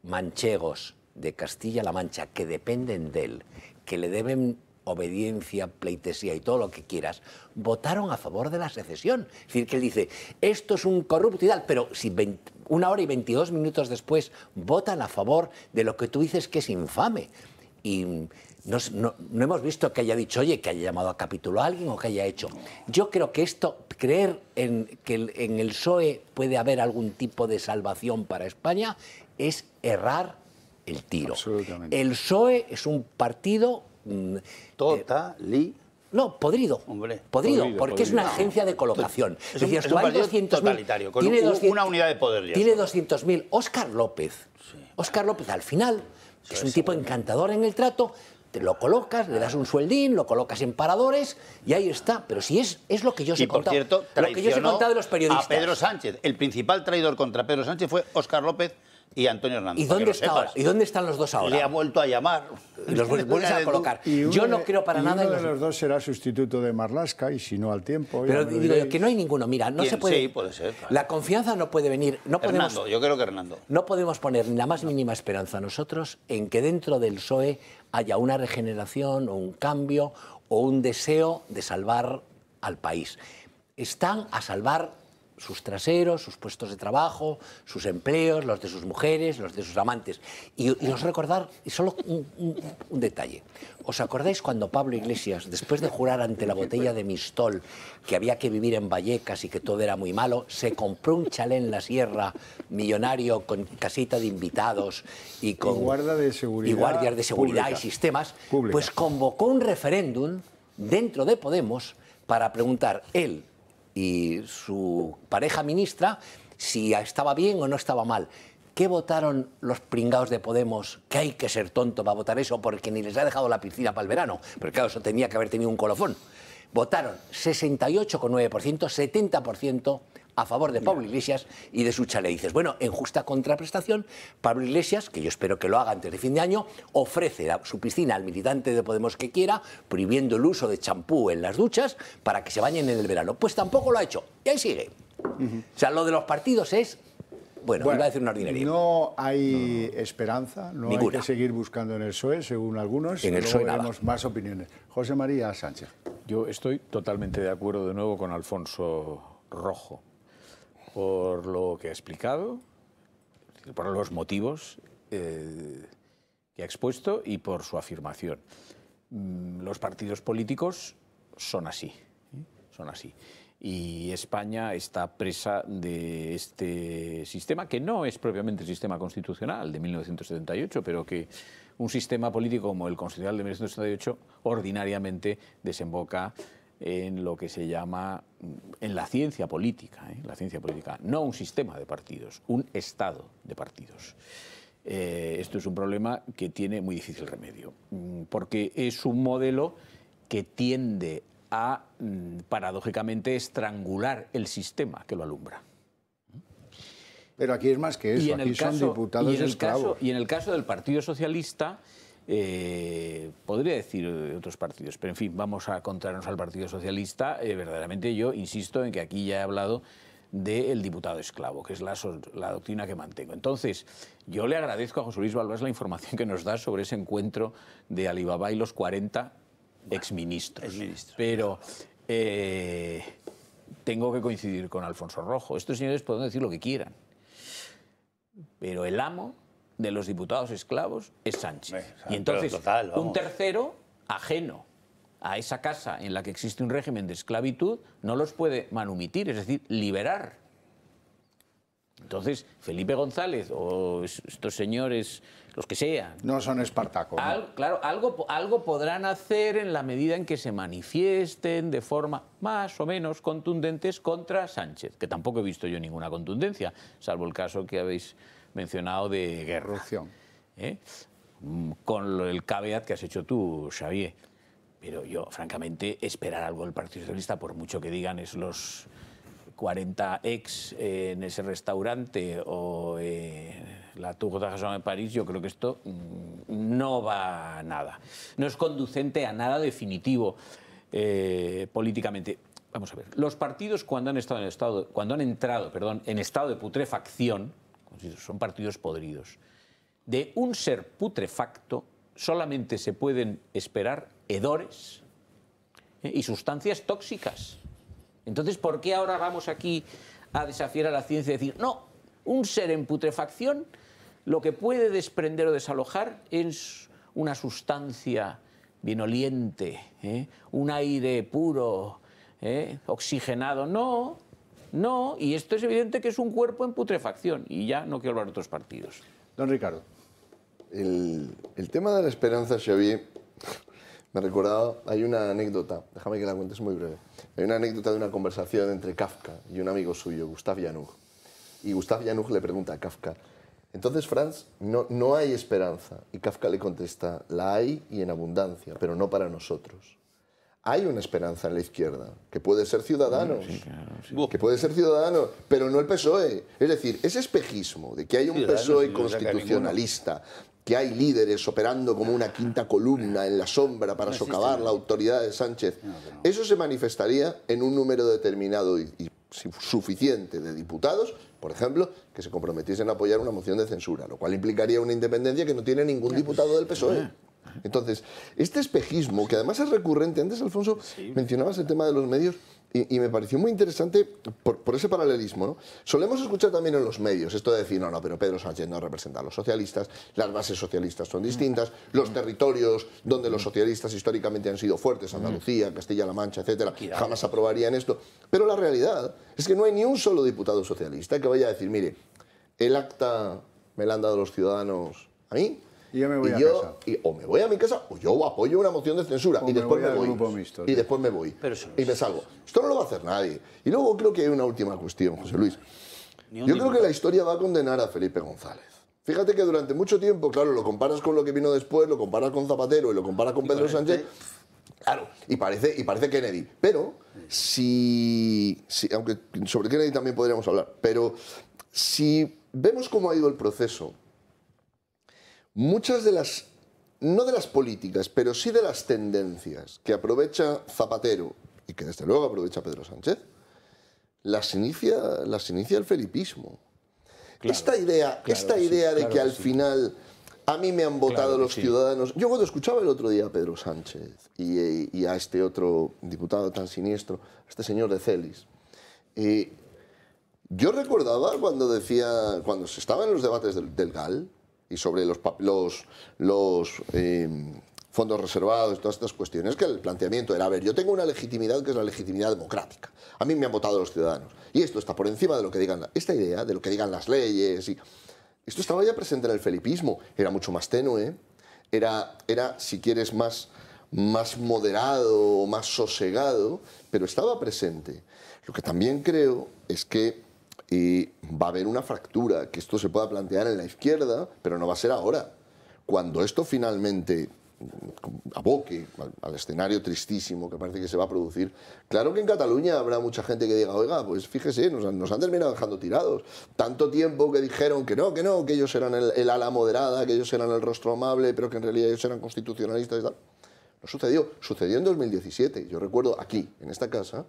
manchegos de Castilla-La Mancha que dependen de él, que le deben obediencia, pleitesía y todo lo que quieras, votaron a favor de la secesión. Es decir, que él dice, esto es un corrupto y tal, pero si 1 hora y 22 minutos después votan a favor de lo que tú dices que es infame. Y no hemos visto que haya dicho, oye, que haya llamado a capítulo a alguien o que haya hecho. Yo creo que creer que en el PSOE puede haber algún tipo de salvación para España es errar el tiro. Absolutamente. El PSOE es un partido... No, podrido. Hombre, podrido, porque es una agencia de colocación. Es un partido totalitario, con una unidad de poder. Tiene 200.000. Óscar López. Óscar López, al final, es un tipo encantador en el trato, te lo colocas, le das un sueldín, lo colocas en paradores y ahí está. Pero si es lo que yo os he contado. Y por cierto, lo que yo os he contado de los periodistas. A Pedro Sánchez. El principal traidor contra Pedro Sánchez fue Óscar López y Antonio Hernández. ¿Y dónde está ahora? ¿Y dónde están los dos ahora? Le ha vuelto a llamar. Y los vuelves a colocar. Yo no creo para nada... Uno de los dos será sustituto de Marlaska y si no al tiempo... Pero digo yo que no hay ninguno. Mira, no se puede... Sí, puede ser. Claro. La confianza no puede venir... Hernando, yo creo que Hernando. No podemos poner ni la más mínima esperanza nosotros en que dentro del PSOE haya una regeneración o un cambio o un deseo de salvar al país. Están a salvar sus traseros, sus puestos de trabajo, sus empleos, los de sus mujeres, los de sus amantes. Y os recordar, y solo un detalle, ¿os acordáis cuando Pablo Iglesias, después de jurar ante la botella de Mistol que había que vivir en Vallecas y que todo era muy malo, se compró un chalet en la sierra millonario con casita de invitados y con guardia de seguridad, y guardias de seguridad pública, y sistemas, pues convocó un referéndum dentro de Podemos para preguntar él y su pareja ministra si estaba bien o no estaba mal. ¿Qué votaron los pringados de Podemos? Que hay que ser tonto para votar eso porque ni les ha dejado la piscina para el verano. Pero claro, eso tenía que haber tenido un colofón. Votaron 68,9%, 70% a favor de Pablo Iglesias y de su chalet. Dices, bueno, en justa contraprestación, Pablo Iglesias, que yo espero que lo haga antes de fin de año, ofrece su piscina al militante de Podemos que quiera, prohibiendo el uso de champú en las duchas para que se bañen en el verano. Pues tampoco lo ha hecho. Y ahí sigue. O sea, lo de los partidos es... Bueno, iba a decir una ordinaria. No hay esperanza, no ninguna. Hay que seguir buscando en el PSOE, según algunos. En el PSOE nada. Veremos más opiniones. José María Sánchez. Yo estoy totalmente de acuerdo de nuevo con Alfonso Rojo, por lo que ha explicado, por los motivos que ha expuesto y por su afirmación. Los partidos políticos son así, son así. Y España está presa de este sistema, que no es propiamente el sistema constitucional de 1978, pero que un sistema político como el constitucional de 1978 ordinariamente desemboca en lo que se llama, en la ciencia política, no un sistema de partidos, un estado de partidos. Esto es un problema que tiene muy difícil remedio, porque es un modelo que tiende a, paradójicamente, estrangular el sistema que lo alumbra. Pero aquí es más que eso, aquí son diputados esclavos. Y en el caso del Partido Socialista, podría decir otros partidos, pero en fin, vamos a contrarnos al Partido Socialista. Verdaderamente yo insisto en que aquí ya he hablado del diputado esclavo, que es la doctrina que mantengo. Entonces, yo le agradezco a José Luis Balbás la información que nos da sobre ese encuentro de Alibaba y los 40 exministros. Pero tengo que coincidir con Alfonso Rojo. Estos señores pueden decir lo que quieran, pero el amo de los diputados esclavos es Sánchez. Y entonces, un tercero, ajeno a esa casa en la que existe un régimen de esclavitud, no los puede manumitir, es decir, liberar. Entonces, Felipe González o estos señores, los que sean... No son Espartaco. ¿No? Claro, algo podrán hacer en la medida en que se manifiesten de forma más o menos contundentes contra Sánchez, que tampoco he visto yo ninguna contundencia, salvo el caso que habéis mencionado de guerra. Corrupción. Con el caveat que has hecho tú, Xavier. Pero yo, francamente, esperar algo del Partido Socialista, por mucho que digan es los 40 ex en ese restaurante o la Tour de Jason en París, yo creo que esto no va a nada. No es conducente a nada definitivo políticamente. Vamos a ver, los partidos cuando han entrado en estado de putrefacción, son partidos podridos. De un ser putrefacto solamente se pueden esperar hedores y sustancias tóxicas. Entonces, ¿por qué ahora vamos aquí a desafiar a la ciencia y decir, no, un ser en putrefacción lo que puede desprender o desalojar es una sustancia bien oliente, un aire puro, oxigenado? No, no, y esto es evidente que es un cuerpo en putrefacción, y ya no quiero hablar de otros partidos. Don Ricardo. El tema de la esperanza, Xavier, me recordaba, hay una anécdota, déjame que la cuentes muy breve. Hay una anécdota de una conversación entre Kafka y un amigo suyo, Gustav Janug. Y Gustav Janug le pregunta a Kafka, entonces, Franz, no hay esperanza. Y Kafka le contesta, la hay y en abundancia, pero no para nosotros. Hay una esperanza en la izquierda, que puede ser Ciudadanos, que puede ser Ciudadanos, pero no el PSOE. Es decir, ese espejismo de que hay un PSOE constitucionalista, que hay líderes operando como una quinta columna en la sombra para socavar la autoridad de Sánchez, eso se manifestaría en un número determinado y suficiente de diputados, por ejemplo, que se comprometiesen a apoyar una moción de censura, lo cual implicaría una independencia que no tiene ningún diputado del PSOE. Entonces, este espejismo, que además es recurrente, antes, Alfonso, mencionabas el tema de los medios y me pareció muy interesante por ese paralelismo, ¿no? Solemos escuchar también en los medios esto de decir, no, pero Pedro Sánchez no representa a los socialistas, las bases socialistas son distintas, los territorios donde los socialistas históricamente han sido fuertes, Andalucía, Castilla-La Mancha, etcétera, jamás aprobarían esto. Pero la realidad es que no hay ni un solo diputado socialista que vaya a decir, mire, el acta me la han dado los ciudadanos a mí, y yo me voy a casa. O me voy a mi casa o yo apoyo una moción de censura y después me voy. Y después me voy. Y me salgo. Esto no lo va a hacer nadie. Y luego creo que hay una última cuestión, José Luis. Yo creo que la historia va a condenar a Felipe González. Fíjate que durante mucho tiempo, claro, lo comparas con lo que vino después, lo comparas con Zapatero y lo comparas con Pedro Sánchez. Claro, y parece Kennedy. Pero aunque sobre Kennedy también podríamos hablar, pero si vemos cómo ha ido el proceso, muchas de las, no de las políticas, pero sí de las tendencias que aprovecha Zapatero y que desde luego aprovecha Pedro Sánchez, las inicia el felipismo. Claro, esta idea de que al final a mí me han votado los ciudadanos. Yo cuando escuchaba el otro día a Pedro Sánchez y a este otro diputado tan siniestro, a este señor de Celis, yo recordaba cuando se estaba en los debates del GAL, y sobre los fondos reservados, todas estas cuestiones, que el planteamiento era, a ver, yo tengo una legitimidad que es la legitimidad democrática. A mí me han votado los ciudadanos. Y esto está por encima de lo que digan, esta idea de lo que digan las leyes. Y esto estaba ya presente en el felipismo. Era mucho más tenue, era si quieres, más moderado, más sosegado, pero estaba presente. Lo que también creo es que va a haber una fractura, que esto se pueda plantear en la izquierda, pero no va a ser ahora. Cuando esto finalmente aboque al escenario tristísimo que parece que se va a producir, claro que en Cataluña habrá mucha gente que diga, oiga, pues fíjese, nos han terminado dejando tirados. Tanto tiempo que dijeron que que ellos eran el ala moderada, que ellos eran el rostro amable, pero que en realidad ellos eran constitucionalistas y tal. No sucedió en 2017. Yo recuerdo aquí, en esta casa,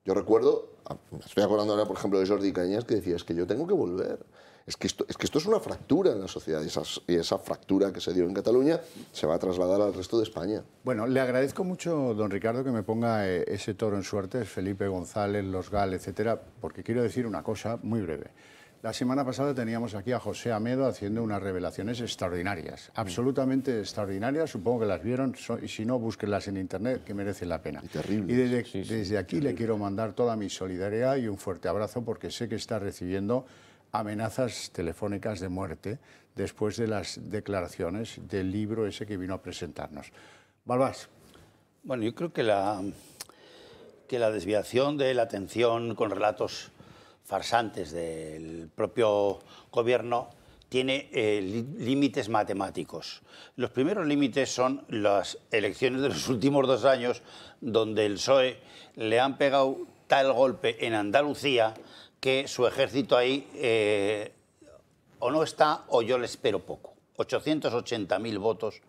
me estoy acordando ahora, por ejemplo, de Jordi Cañas, que decía, es que yo tengo que volver. Es que esto es una fractura en la sociedad y esa fractura que se dio en Cataluña se va a trasladar al resto de España. Bueno, le agradezco mucho, don Ricardo, que me ponga ese toro en suerte, Felipe González, los GAL, etcétera, porque quiero decir una cosa muy breve. La semana pasada teníamos aquí a José Amedo haciendo unas revelaciones extraordinarias, absolutamente extraordinarias, supongo que las vieron, y si no, búsquenlas en internet, que merecen la pena. Terrible. Y desde aquí le quiero mandar toda mi solidaridad y un fuerte abrazo, porque sé que está recibiendo amenazas telefónicas de muerte después de las declaraciones del libro ese que vino a presentarnos. Balbás. Bueno, yo creo que la desviación de la atención con relatos farsantes del propio gobierno tiene límites matemáticos. Los primeros límites son las elecciones de los últimos 2 años, donde el PSOE le han pegado tal golpe en Andalucía que su ejército ahí o no está o yo le espero poco. 880.000 votos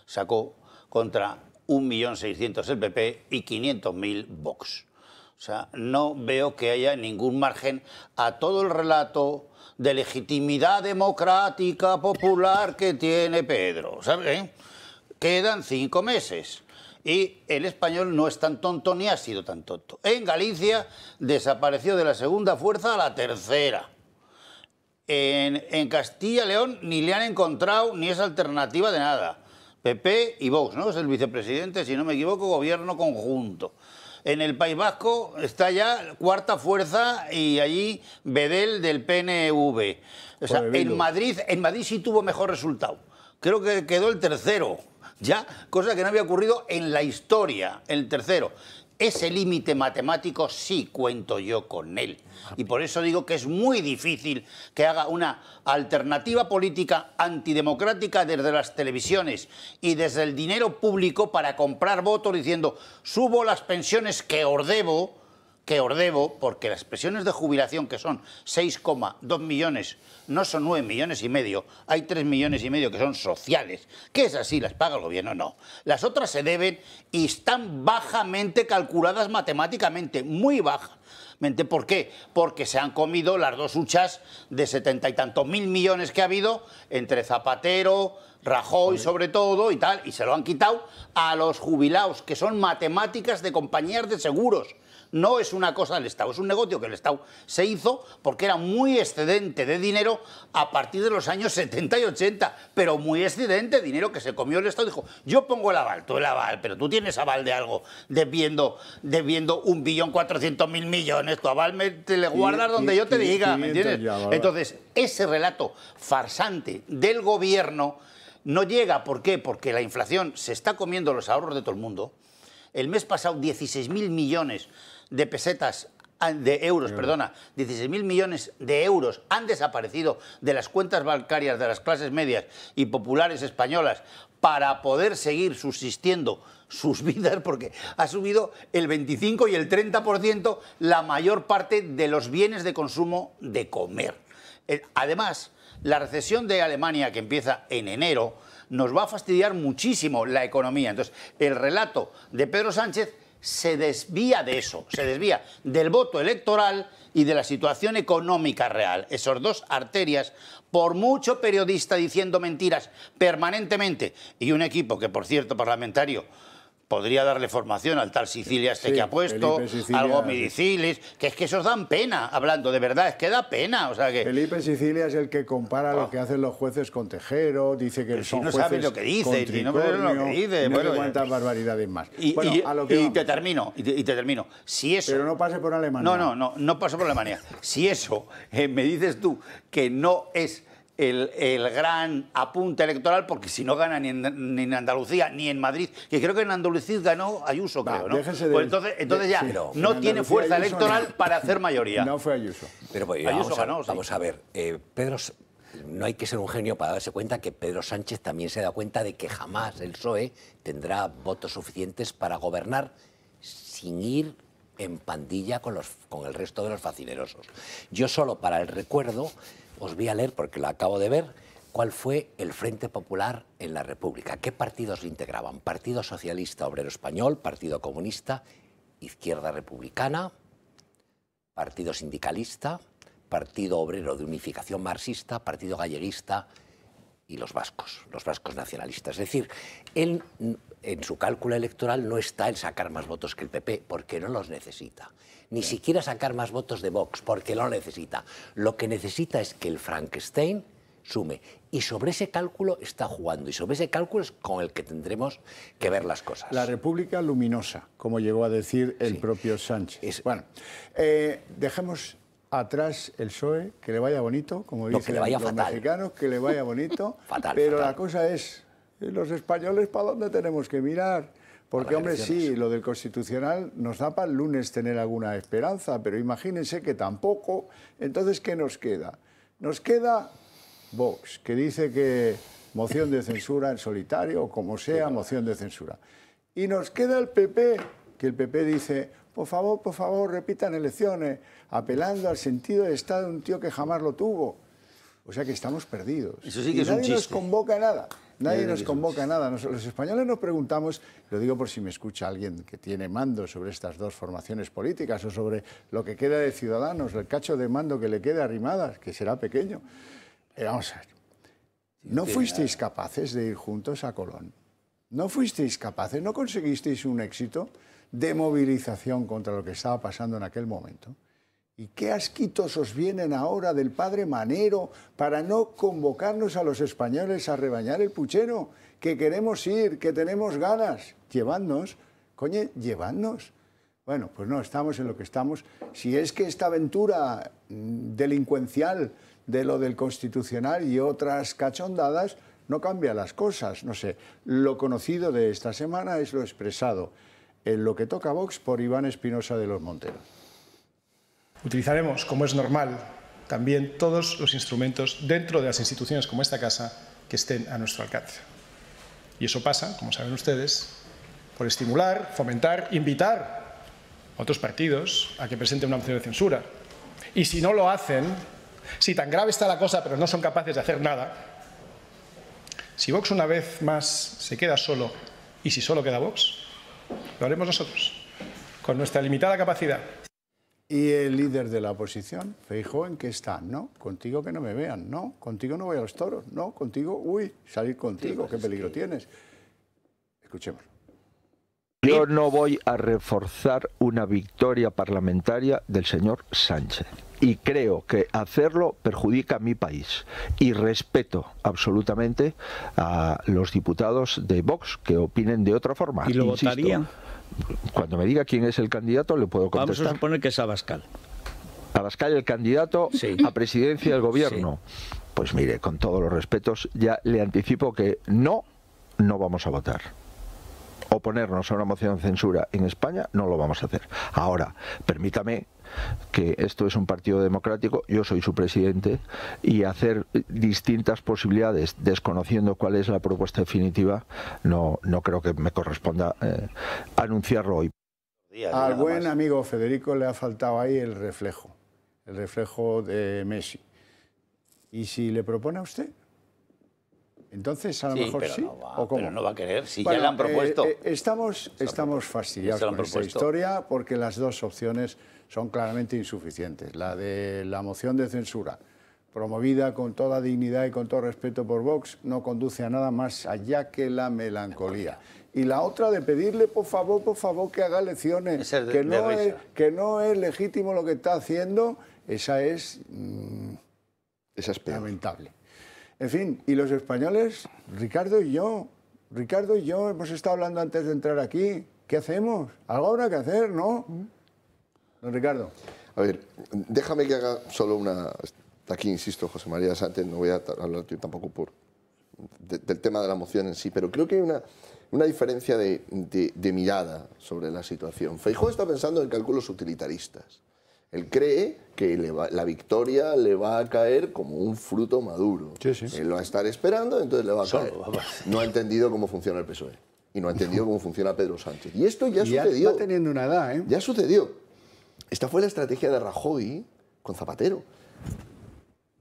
sacó contra 1.600.000 el PP y 500.000 Vox. O sea, no veo que haya ningún margen a todo el relato de legitimidad democrática popular que tiene Pedro, ¿sabes? Quedan 5 meses y el español no es tan tonto ni ha sido tan tonto. En Galicia desapareció de la segunda fuerza a la tercera. En Castilla y León ni le han encontrado ni es alternativa de nada. PP y Vox, ¿no? Es el vicepresidente, si no me equivoco, gobierno conjunto. En el País Vasco está ya cuarta fuerza y allí Bedel del PNV. O sea, en Madrid sí tuvo mejor resultado. Creo que quedó el tercero, ya, cosa que no había ocurrido en la historia, el tercero. Ese límite matemático sí cuento yo con él. Y por eso digo que es muy difícil que haga una alternativa política antidemocrática desde las televisiones y desde el dinero público para comprar votos diciendo subo las pensiones que ordebo, porque las pensiones de jubilación, que son 6,2 millones, no son 9,5 millones, hay 3,5 millones que son sociales, que es así, las paga el gobierno, no. Las otras se deben y están bajamente calculadas matemáticamente, muy bajamente. ¿Por qué? Porque se han comido las 2 huchas de 70 y tantos mil millones que ha habido entre Zapatero, Rajoy sobre todo y tal, y se lo han quitado a los jubilados, que son matemáticas de compañías de seguros. No es una cosa del Estado, es un negocio que el Estado se hizo porque era muy excedente de dinero a partir de los años 70 y 80, pero muy excedente, dinero que se comió el Estado. Dijo, yo pongo el aval, tú el aval, pero tú tienes aval de algo, debiendo 1.400.000 millones, tu aval te le guardas donde yo te diga, ¿me entiendes? Entonces, ese relato farsante del gobierno no llega, ¿por qué? Porque la inflación se está comiendo los ahorros de todo el mundo. El mes pasado 16.000 millones de pesetas, de euros, perdona, 16.000 millones de euros han desaparecido de las cuentas bancarias de las clases medias y populares españolas para poder seguir subsistiendo sus vidas, porque ha subido el 25 y el 30% la mayor parte de los bienes de consumo de comer. Además, la recesión de Alemania, que empieza en enero, nos va a fastidiar muchísimo la economía. Entonces, el relato de Pedro Sánchez se desvía de eso, se desvía del voto electoral y de la situación económica real. Esas 2 arterias, por mucho periodista diciendo mentiras permanentemente, y un equipo que, por cierto, parlamentario, podría darle formación al tal Sicilia que ha puesto, al Gomidicilis, que es que esos dan pena, hablando de verdad, es que da pena. O sea que... Felipe Sicilia es el que compara lo que hacen los jueces con Tejero, dice que son jueces sabe lo que dice, con tricornio, lo que dice, no sé cuántas barbaridades más. Y te termino. Si eso... Pero no pase por Alemania. No paso por Alemania. Si eso me dices tú que no es el gran apunte electoral, porque si no gana ni en Andalucía ni en Madrid, que creo que en Andalucía ganó Ayuso, creo, ¿no? Pues entonces ya no tiene fuerza electoral para hacer mayoría. No fue Ayuso. Pero pues, Ayuso ganó, vamos a ver, Pedro, no hay que ser un genio para darse cuenta que Pedro Sánchez también se da cuenta de que jamás el PSOE tendrá votos suficientes para gobernar sin ir en pandilla con el resto de los facinerosos. Yo solo para el recuerdo os voy a leer, porque lo acabo de ver, cuál fue el Frente Popular en la República. ¿Qué partidos le integraban? Partido Socialista Obrero Español, Partido Comunista, Izquierda Republicana, Partido Sindicalista, Partido Obrero de Unificación Marxista, Partido Galleguista y los vascos nacionalistas. Es decir, él en su cálculo electoral no está el sacar más votos que el PP, porque no los necesita. Ni siquiera sacar más votos de Vox, porque no lo necesita. Lo que necesita es que el Frankenstein sume. Y sobre ese cálculo está jugando. Y sobre ese cálculo es con el que tendremos que ver las cosas. La República luminosa, como llegó a decir el propio Sánchez. Bueno, dejemos atrás el PSOE, que le vaya bonito, como dicen los mexicanos, que le vaya bonito. Pero la cosa es, los españoles, ¿para dónde tenemos que mirar? Porque, hombre, sí, lo del Constitucional nos da para el lunes tener alguna esperanza, pero imagínense que tampoco. Entonces, ¿qué nos queda? Nos queda Vox, que dice que moción de censura en solitario, o como sea, moción de censura. Y nos queda el PP, que el PP dice, por favor, repitan elecciones, apelando al sentido de Estado de un tío que jamás lo tuvo. O sea que estamos perdidos. Eso sí que es un chiste. Nadie nos convoca a nada. Nadie nos convoca a nada. Los españoles nos preguntamos, lo digo por si me escucha alguien que tiene mando sobre estas dos formaciones políticas o sobre lo que queda de Ciudadanos, el cacho de mando que le queda a Arrimadas, que será pequeño. Vamos a ver. ¿No fuisteis capaces de ir juntos a Colón? ¿No fuisteis capaces? ¿No conseguisteis un éxito de movilización contra lo que estaba pasando en aquel momento? ¿Y qué asquitos os vienen ahora del padre Manero para no convocarnos a los españoles a rebañar el puchero? Que queremos ir, que tenemos ganas. Llevadnos, coño, llevadnos. Bueno, pues no, estamos en lo que estamos. Si es que esta aventura delincuencial de lo del Constitucional y otras cachondadas no cambia las cosas. No sé, lo conocido de esta semana es lo expresado en Lo que toca a Vox por Iván Espinosa de los Monteros. Utilizaremos, como es normal, también todos los instrumentos dentro de las instituciones como esta casa que estén a nuestro alcance. Y eso pasa, como saben ustedes, por estimular, fomentar, invitar a otros partidos a que presenten una moción de censura. Y si no lo hacen, si tan grave está la cosa pero no son capaces de hacer nada, si Vox una vez más se queda solo y si solo queda Vox, lo haremos nosotros, con nuestra limitada capacidad. Y el líder de la oposición, Feijóo, ¿en qué está? No, contigo que no me vean, no, contigo no voy a los toros, no, contigo, uy, salir contigo, qué peligro tienes. Escuchemos. Yo no voy a reforzar una victoria parlamentaria del señor Sánchez. Y creo que hacerlo perjudica a mi país. Y respeto absolutamente a los diputados de Vox que opinen de otra forma. ¿Y lo votarían? Cuando me diga quién es el candidato le puedo contestar. Vamos a suponer que es Abascal. Abascal el candidato a presidencia del gobierno. Sí. Pues mire, con todos los respetos, ya le anticipo que no vamos a votar. Oponernos a una moción de censura en España no lo vamos a hacer. Ahora, permítame que esto es un partido democrático, yo soy su presidente, y hacer distintas posibilidades desconociendo cuál es la propuesta definitiva no creo que me corresponda anunciarlo hoy. Al buen amigo Federico le ha faltado ahí el reflejo de Messi. ¿Y si le propone a usted? Entonces, a lo mejor sí. No va, ¿o cómo? pero no va a querer, si bueno, ya le han propuesto. Estamos fastidiados con esta historia porque las dos opciones son claramente insuficientes. La de la moción de censura, promovida con toda dignidad y con todo respeto por Vox, no conduce a nada más allá que la melancolía. Y la otra de pedirle, por favor, que haga elecciones, que no es legítimo lo que está haciendo, esa es lamentable. En fin, y los españoles, Ricardo y yo hemos estado hablando antes de entrar aquí. ¿Qué hacemos? Algo habrá que hacer, ¿no? Don Ricardo. A ver, déjame que haga solo una... Aquí insisto, José María Sánchez, no voy a hablar yo tampoco del tema de la moción en sí, pero creo que hay una diferencia de mirada sobre la situación. Feijóo está pensando en cálculos utilitaristas. Él cree que la victoria le va a caer como un fruto maduro. Sí. Él va a estar esperando, entonces le va a caer. No ha entendido cómo funciona el PSOE. Y no ha entendido cómo funciona Pedro Sánchez. Y esto ya sucedió. Está teniendo una edad, ¿eh? Ya sucedió. Esta fue la estrategia de Rajoy con Zapatero.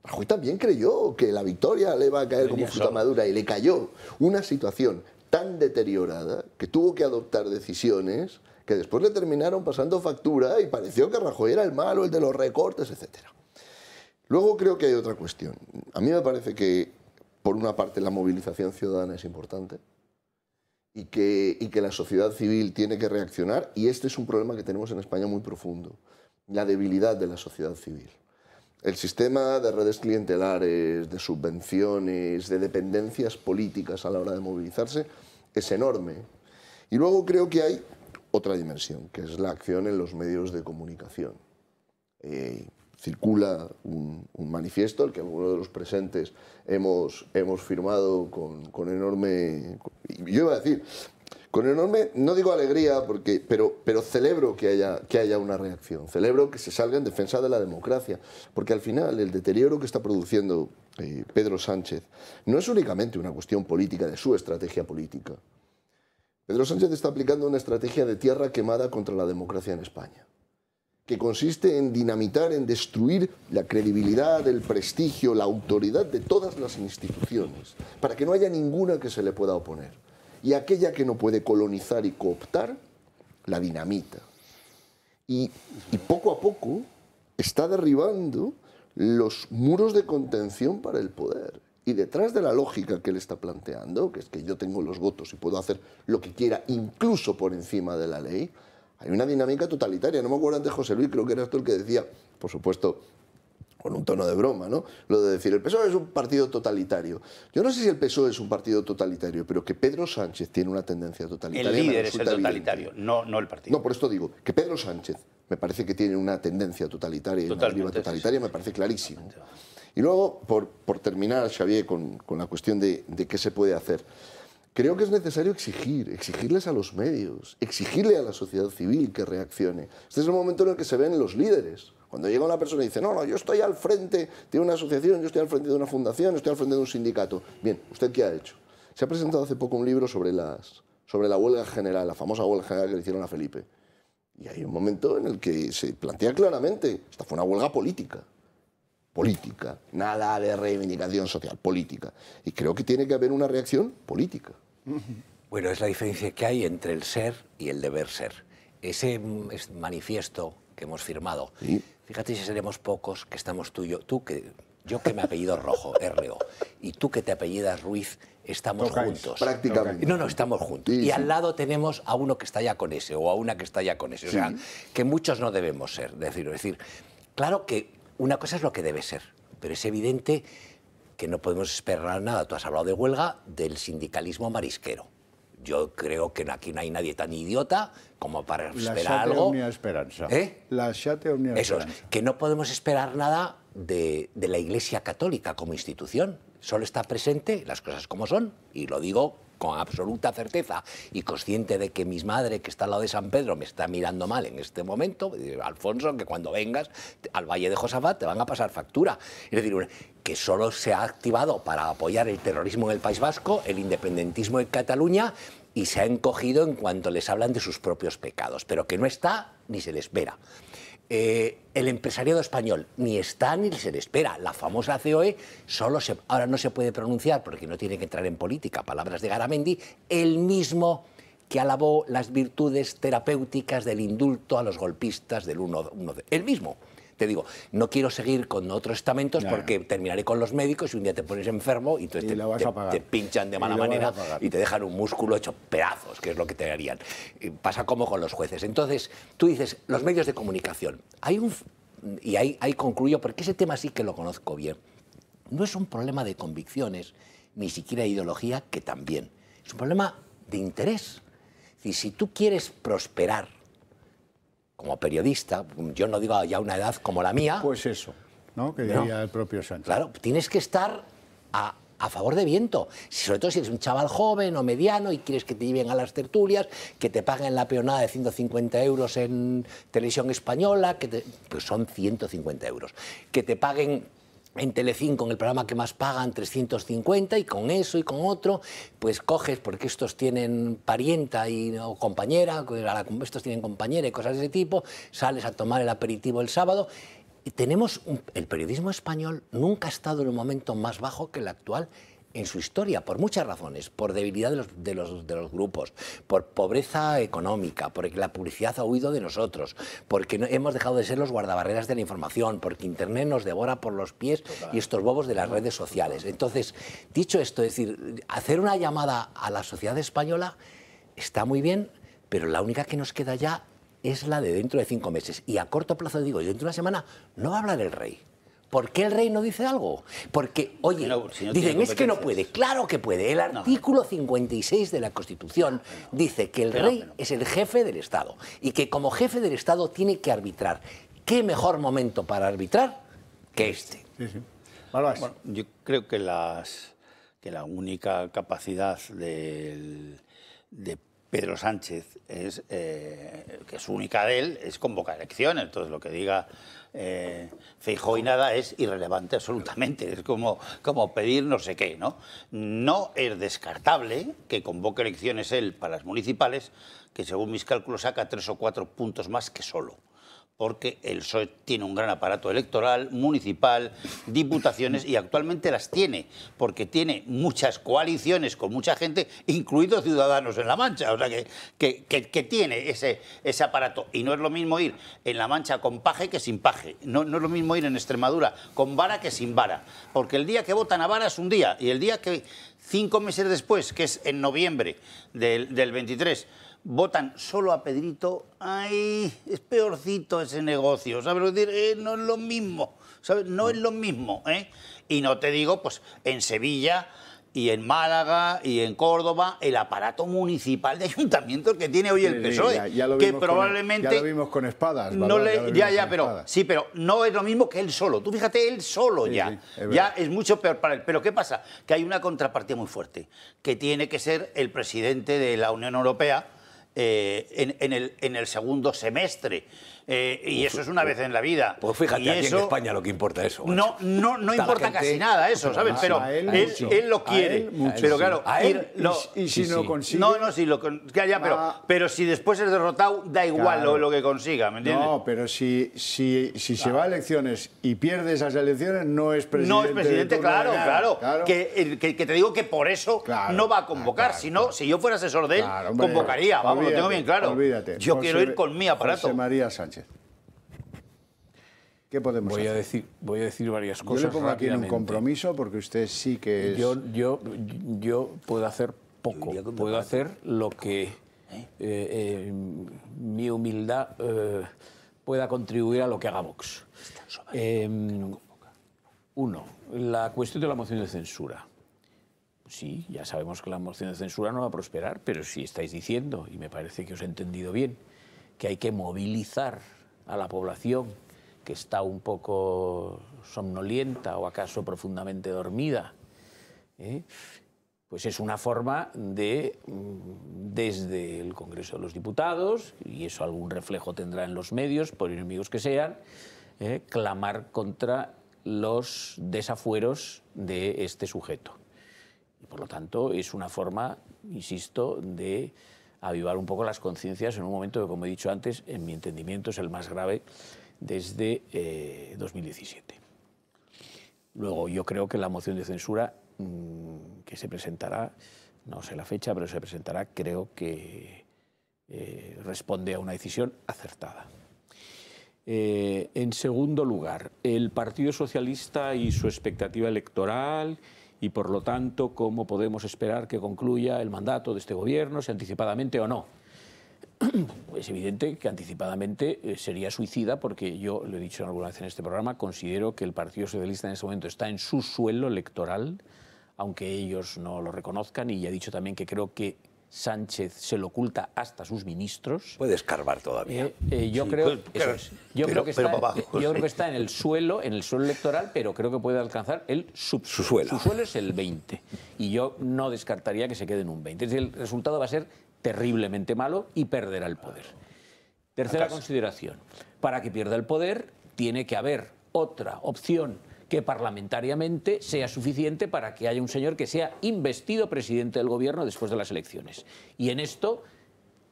Rajoy también creyó que la victoria le iba a caer como fruta madura y le cayó. Una situación tan deteriorada que tuvo que adoptar decisiones que después le terminaron pasando factura y pareció que Rajoy era el malo, el de los recortes, etc. Luego creo que hay otra cuestión. A mí me parece que, por una parte, la movilización ciudadana es importante y que la sociedad civil tiene que reaccionar, y este es un problema que tenemos en España muy profundo, la debilidad de la sociedad civil. El sistema de redes clientelares, de subvenciones, de dependencias políticas a la hora de movilizarse es enorme. Y luego creo que hay otra dimensión, que es la acción en los medios de comunicación. circula un manifiesto, el que algunos de los presentes hemos firmado con enorme... Yo iba a decir, con enorme, no digo alegría, pero celebro que haya una reacción, celebro que se salga en defensa de la democracia, porque al final el deterioro que está produciendo Pedro Sánchez no es únicamente una cuestión política de su estrategia política. Pedro Sánchez está aplicando una estrategia de tierra quemada contra la democracia en España, que consiste en dinamitar, en destruir la credibilidad, el prestigio, la autoridad de todas las instituciones, para que no haya ninguna que se le pueda oponer. Y aquella que no puede colonizar y cooptar, la dinamita. Y poco a poco está derribando los muros de contención para el poder. Y detrás de la lógica que él está planteando, que es que yo tengo los votos y puedo hacer lo que quiera, incluso por encima de la ley, hay una dinámica totalitaria. No me acuerdo antes, José Luis, creo que eras tú el que decía, por supuesto, con un tono de broma, ¿no? Lo de decir, el PSOE es un partido totalitario. Yo no sé si el PSOE es un partido totalitario, pero que Pedro Sánchez tiene una tendencia totalitaria. El líder es el totalitario, no el partido. No, por esto digo, que Pedro Sánchez me parece que tiene una tendencia totalitaria y una deriva totalitaria, me parece clarísimo. Y luego, por terminar, Xavier, con la cuestión de qué se puede hacer, creo que es necesario exigirles a los medios, exigirle a la sociedad civil que reaccione. Este es el momento en el que se ven los líderes. Cuando llega una persona y dice, no, yo estoy al frente de una asociación, yo estoy al frente de una fundación, estoy al frente de un sindicato. Bien, ¿usted qué ha hecho? Se ha presentado hace poco un libro sobre la huelga general, la famosa huelga general que le hicieron a Felipe. Y hay un momento en el que se plantea claramente, esta fue una huelga política. Política, nada de reivindicación social, política. Y creo que tiene que haber una reacción política. Bueno, es la diferencia que hay entre el ser y el deber ser. Ese manifiesto que hemos firmado, ¿sí? Fíjate si seremos pocos, que estamos tú y yo, yo que me apellido Rojo, R.O., y tú que te apellidas Ruiz, estamos juntos. Prácticamente. No, estamos juntos. Sí, y al lado tenemos a uno que está ya con ese, o a una que está ya con ese. Sí. O sea, que muchos no debemos ser. Es decir, claro que una cosa es lo que debe ser, pero es evidente que no podemos esperar nada. Tú has hablado de huelga, del sindicalismo marisquero. Yo creo que aquí no hay nadie tan idiota como para esperar algo. La esperanza. La xate omnia esperanza. Eso es, que no podemos esperar nada de la Iglesia Católica como institución. Solo está presente las cosas como son, y lo digo con absoluta certeza y consciente de que mi madre, que está al lado de San Pedro, me está mirando mal en este momento. Alfonso, que cuando vengas al Valle de Josafat te van a pasar factura. Es decir, que solo se ha activado para apoyar el terrorismo en el País Vasco, el independentismo en Cataluña, y se ha encogido en cuanto les hablan de sus propios pecados, pero que no está ni se le espera. El empresariado español ni está ni se le espera. La famosa COE ahora no se puede pronunciar porque no tiene que entrar en política, palabras de Garamendi, el mismo que alabó las virtudes terapéuticas del indulto a los golpistas del 1-1. El mismo. Te digo, no quiero seguir con otros estamentos porque terminaré con los médicos y un día te pones enfermo y entonces te pinchan de mala manera y te dejan un músculo hecho pedazos, que es lo que te harían. Pasa como con los jueces. Entonces, tú dices, los medios de comunicación. Y ahí concluyo, porque ese tema sí que lo conozco bien. No es un problema de convicciones, ni siquiera de ideología, que también. Es un problema de interés. Es decir, si tú quieres prosperar como periodista, yo no digo ya una edad como la mía... Pues eso, ¿no? Que diría el propio Sánchez. Claro, tienes que estar a favor de viento. Sobre todo si eres un chaval joven o mediano y quieres que te lleven a las tertulias, que te paguen la peonada de 150 euros en Televisión Española, pues son 150 euros. Que te paguen en Telecinco, en el programa que más pagan, 350, y con eso y con otro, pues coges, porque estos tienen parienta o compañera, estos tienen compañera y cosas de ese tipo, sales a tomar el aperitivo el sábado. Y el periodismo español nunca ha estado en un momento más bajo que el actual en su historia, por muchas razones, por debilidad de los grupos, por pobreza económica, porque la publicidad ha huido de nosotros, porque hemos dejado de ser los guardabarreras de la información, porque Internet nos devora por los pies y estos bobos de las redes sociales. Entonces, dicho esto, es decir, hacer una llamada a la sociedad española está muy bien, pero la única que nos queda ya es la de dentro de 5 meses. Y a corto plazo, digo, dentro de una semana no va a hablar el rey. ¿Por qué el rey no dice algo? Porque, oye, dicen, es que no puede. Claro que puede. El artículo 56 de la Constitución dice que el rey es el jefe del Estado y que como jefe del Estado tiene que arbitrar ¿qué mejor momento para arbitrar que este? Sí, sí. Bueno, yo creo que la única capacidad de Pedro Sánchez es que es única de él, es convocar elecciones. Entonces lo que diga Feijóo y nada es irrelevante absolutamente. Es como pedir no sé qué, ¿no? No es descartable que convoque elecciones él para las municipales, que según mis cálculos saca 3 o 4 puntos más que solo. Porque el PSOE tiene un gran aparato electoral, municipal, diputaciones, y actualmente las tiene, porque tiene muchas coaliciones con mucha gente, incluidos Ciudadanos en La Mancha, o sea que tiene ese aparato. Y no es lo mismo ir en La Mancha con paje que sin paje, no es lo mismo ir en Extremadura con vara que sin vara, porque el día que votan a vara es un día, y el día que 5 meses después, que es en noviembre del 23, votan solo a Pedrito, ¡ay! Es peorcito ese negocio, ¿sabes? No es lo mismo, ¿sabes? No es lo mismo, ¿eh? Y no te digo, pues, en Sevilla y en Málaga y en Córdoba, el aparato municipal de ayuntamientos que tiene hoy el PSOE, que probablemente... Ya lo vimos con espadas, pero no es lo mismo que él solo. Tú fíjate, él solo ya es mucho peor para él. Pero ¿qué pasa? Que hay una contrapartida muy fuerte, que tiene que ser el presidente de la Unión Europea, en el segundo semestre. Y eso es una vez en la vida. Pues fíjate, y aquí eso, en España lo que importa eso. No importa casi nada eso, ¿sabes? Pero él lo quiere. Pero claro, y si no consigue... pero si después es derrotado, da igual lo que consiga, ¿me entiendes? No, pero si se va a elecciones y pierde esas elecciones, no es presidente. No es presidente, claro. Que te digo que por eso no va a convocar. Si no, si yo fuera asesor de él, convocaría. Vamos, lo tengo bien claro. Olvídate. Yo quiero ir con mi aparato. José María Sánchez. ¿Qué podemos hacer? Voy a decir varias cosas. Yo le pongo aquí en un compromiso porque usted sí que es... Yo puedo hacer poco. Puedo hacer lo que mi humildad pueda contribuir a lo que haga Vox. Uno, la cuestión de la moción de censura. Sí, ya sabemos que la moción de censura no va a prosperar, pero si estáis diciendo, y me parece que os he entendido bien, que hay que movilizar a la población que está un poco somnolienta o acaso profundamente dormida, pues es una forma de, desde el Congreso de los Diputados, y eso algún reflejo tendrá en los medios, por enemigos que sean, clamar contra los desafueros de este sujeto. Y por lo tanto es una forma, insisto, de avivar un poco las conciencias en un momento que, como he dicho antes, en mi entendimiento es el más grave desde 2017. Luego, yo creo que la moción de censura que se presentará, no sé la fecha, pero se presentará, creo que responde a una decisión acertada. En segundo lugar, el Partido Socialista y su expectativa electoral, y por lo tanto, cómo podemos esperar que concluya el mandato de este gobierno, si anticipadamente o no. Es evidente que anticipadamente sería suicida, porque yo, lo he dicho alguna vez en este programa, considero que el Partido Socialista en este momento está en su suelo electoral, aunque ellos no lo reconozcan, y ya he dicho también que creo que Sánchez se lo oculta hasta a sus ministros. Puede escarbar todavía. Yo creo que está en el suelo electoral, pero creo que puede alcanzar el subsuelo. Su suelo es el 20, y yo no descartaría que se quede en un 20. Es decir, el resultado va a ser terriblemente malo y perderá el poder. Tercera consideración. Para que pierda el poder, tiene que haber otra opción que parlamentariamente sea suficiente para que haya un señor que sea investido presidente del gobierno después de las elecciones. Y en esto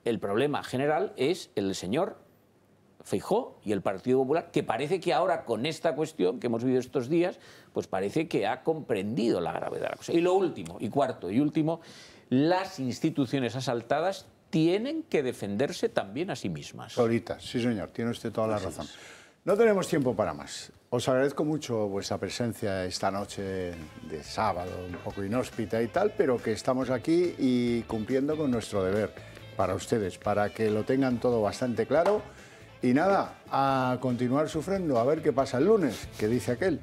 el problema general es el señor Feijóo y el Partido Popular, que parece que ahora con esta cuestión que hemos vivido estos días, pues parece que ha comprendido la gravedad de la cosa. Y lo último, y cuarto y último, las instituciones asaltadas tienen que defenderse también a sí mismas. Ahorita, sí señor, tiene usted toda la razón. No tenemos tiempo para más. Os agradezco mucho vuestra presencia esta noche de sábado, un poco inhóspita y tal, pero que estamos aquí y cumpliendo con nuestro deber para ustedes, para que lo tengan todo bastante claro. Y nada, a continuar sufriendo, a ver qué pasa el lunes, que dice aquel.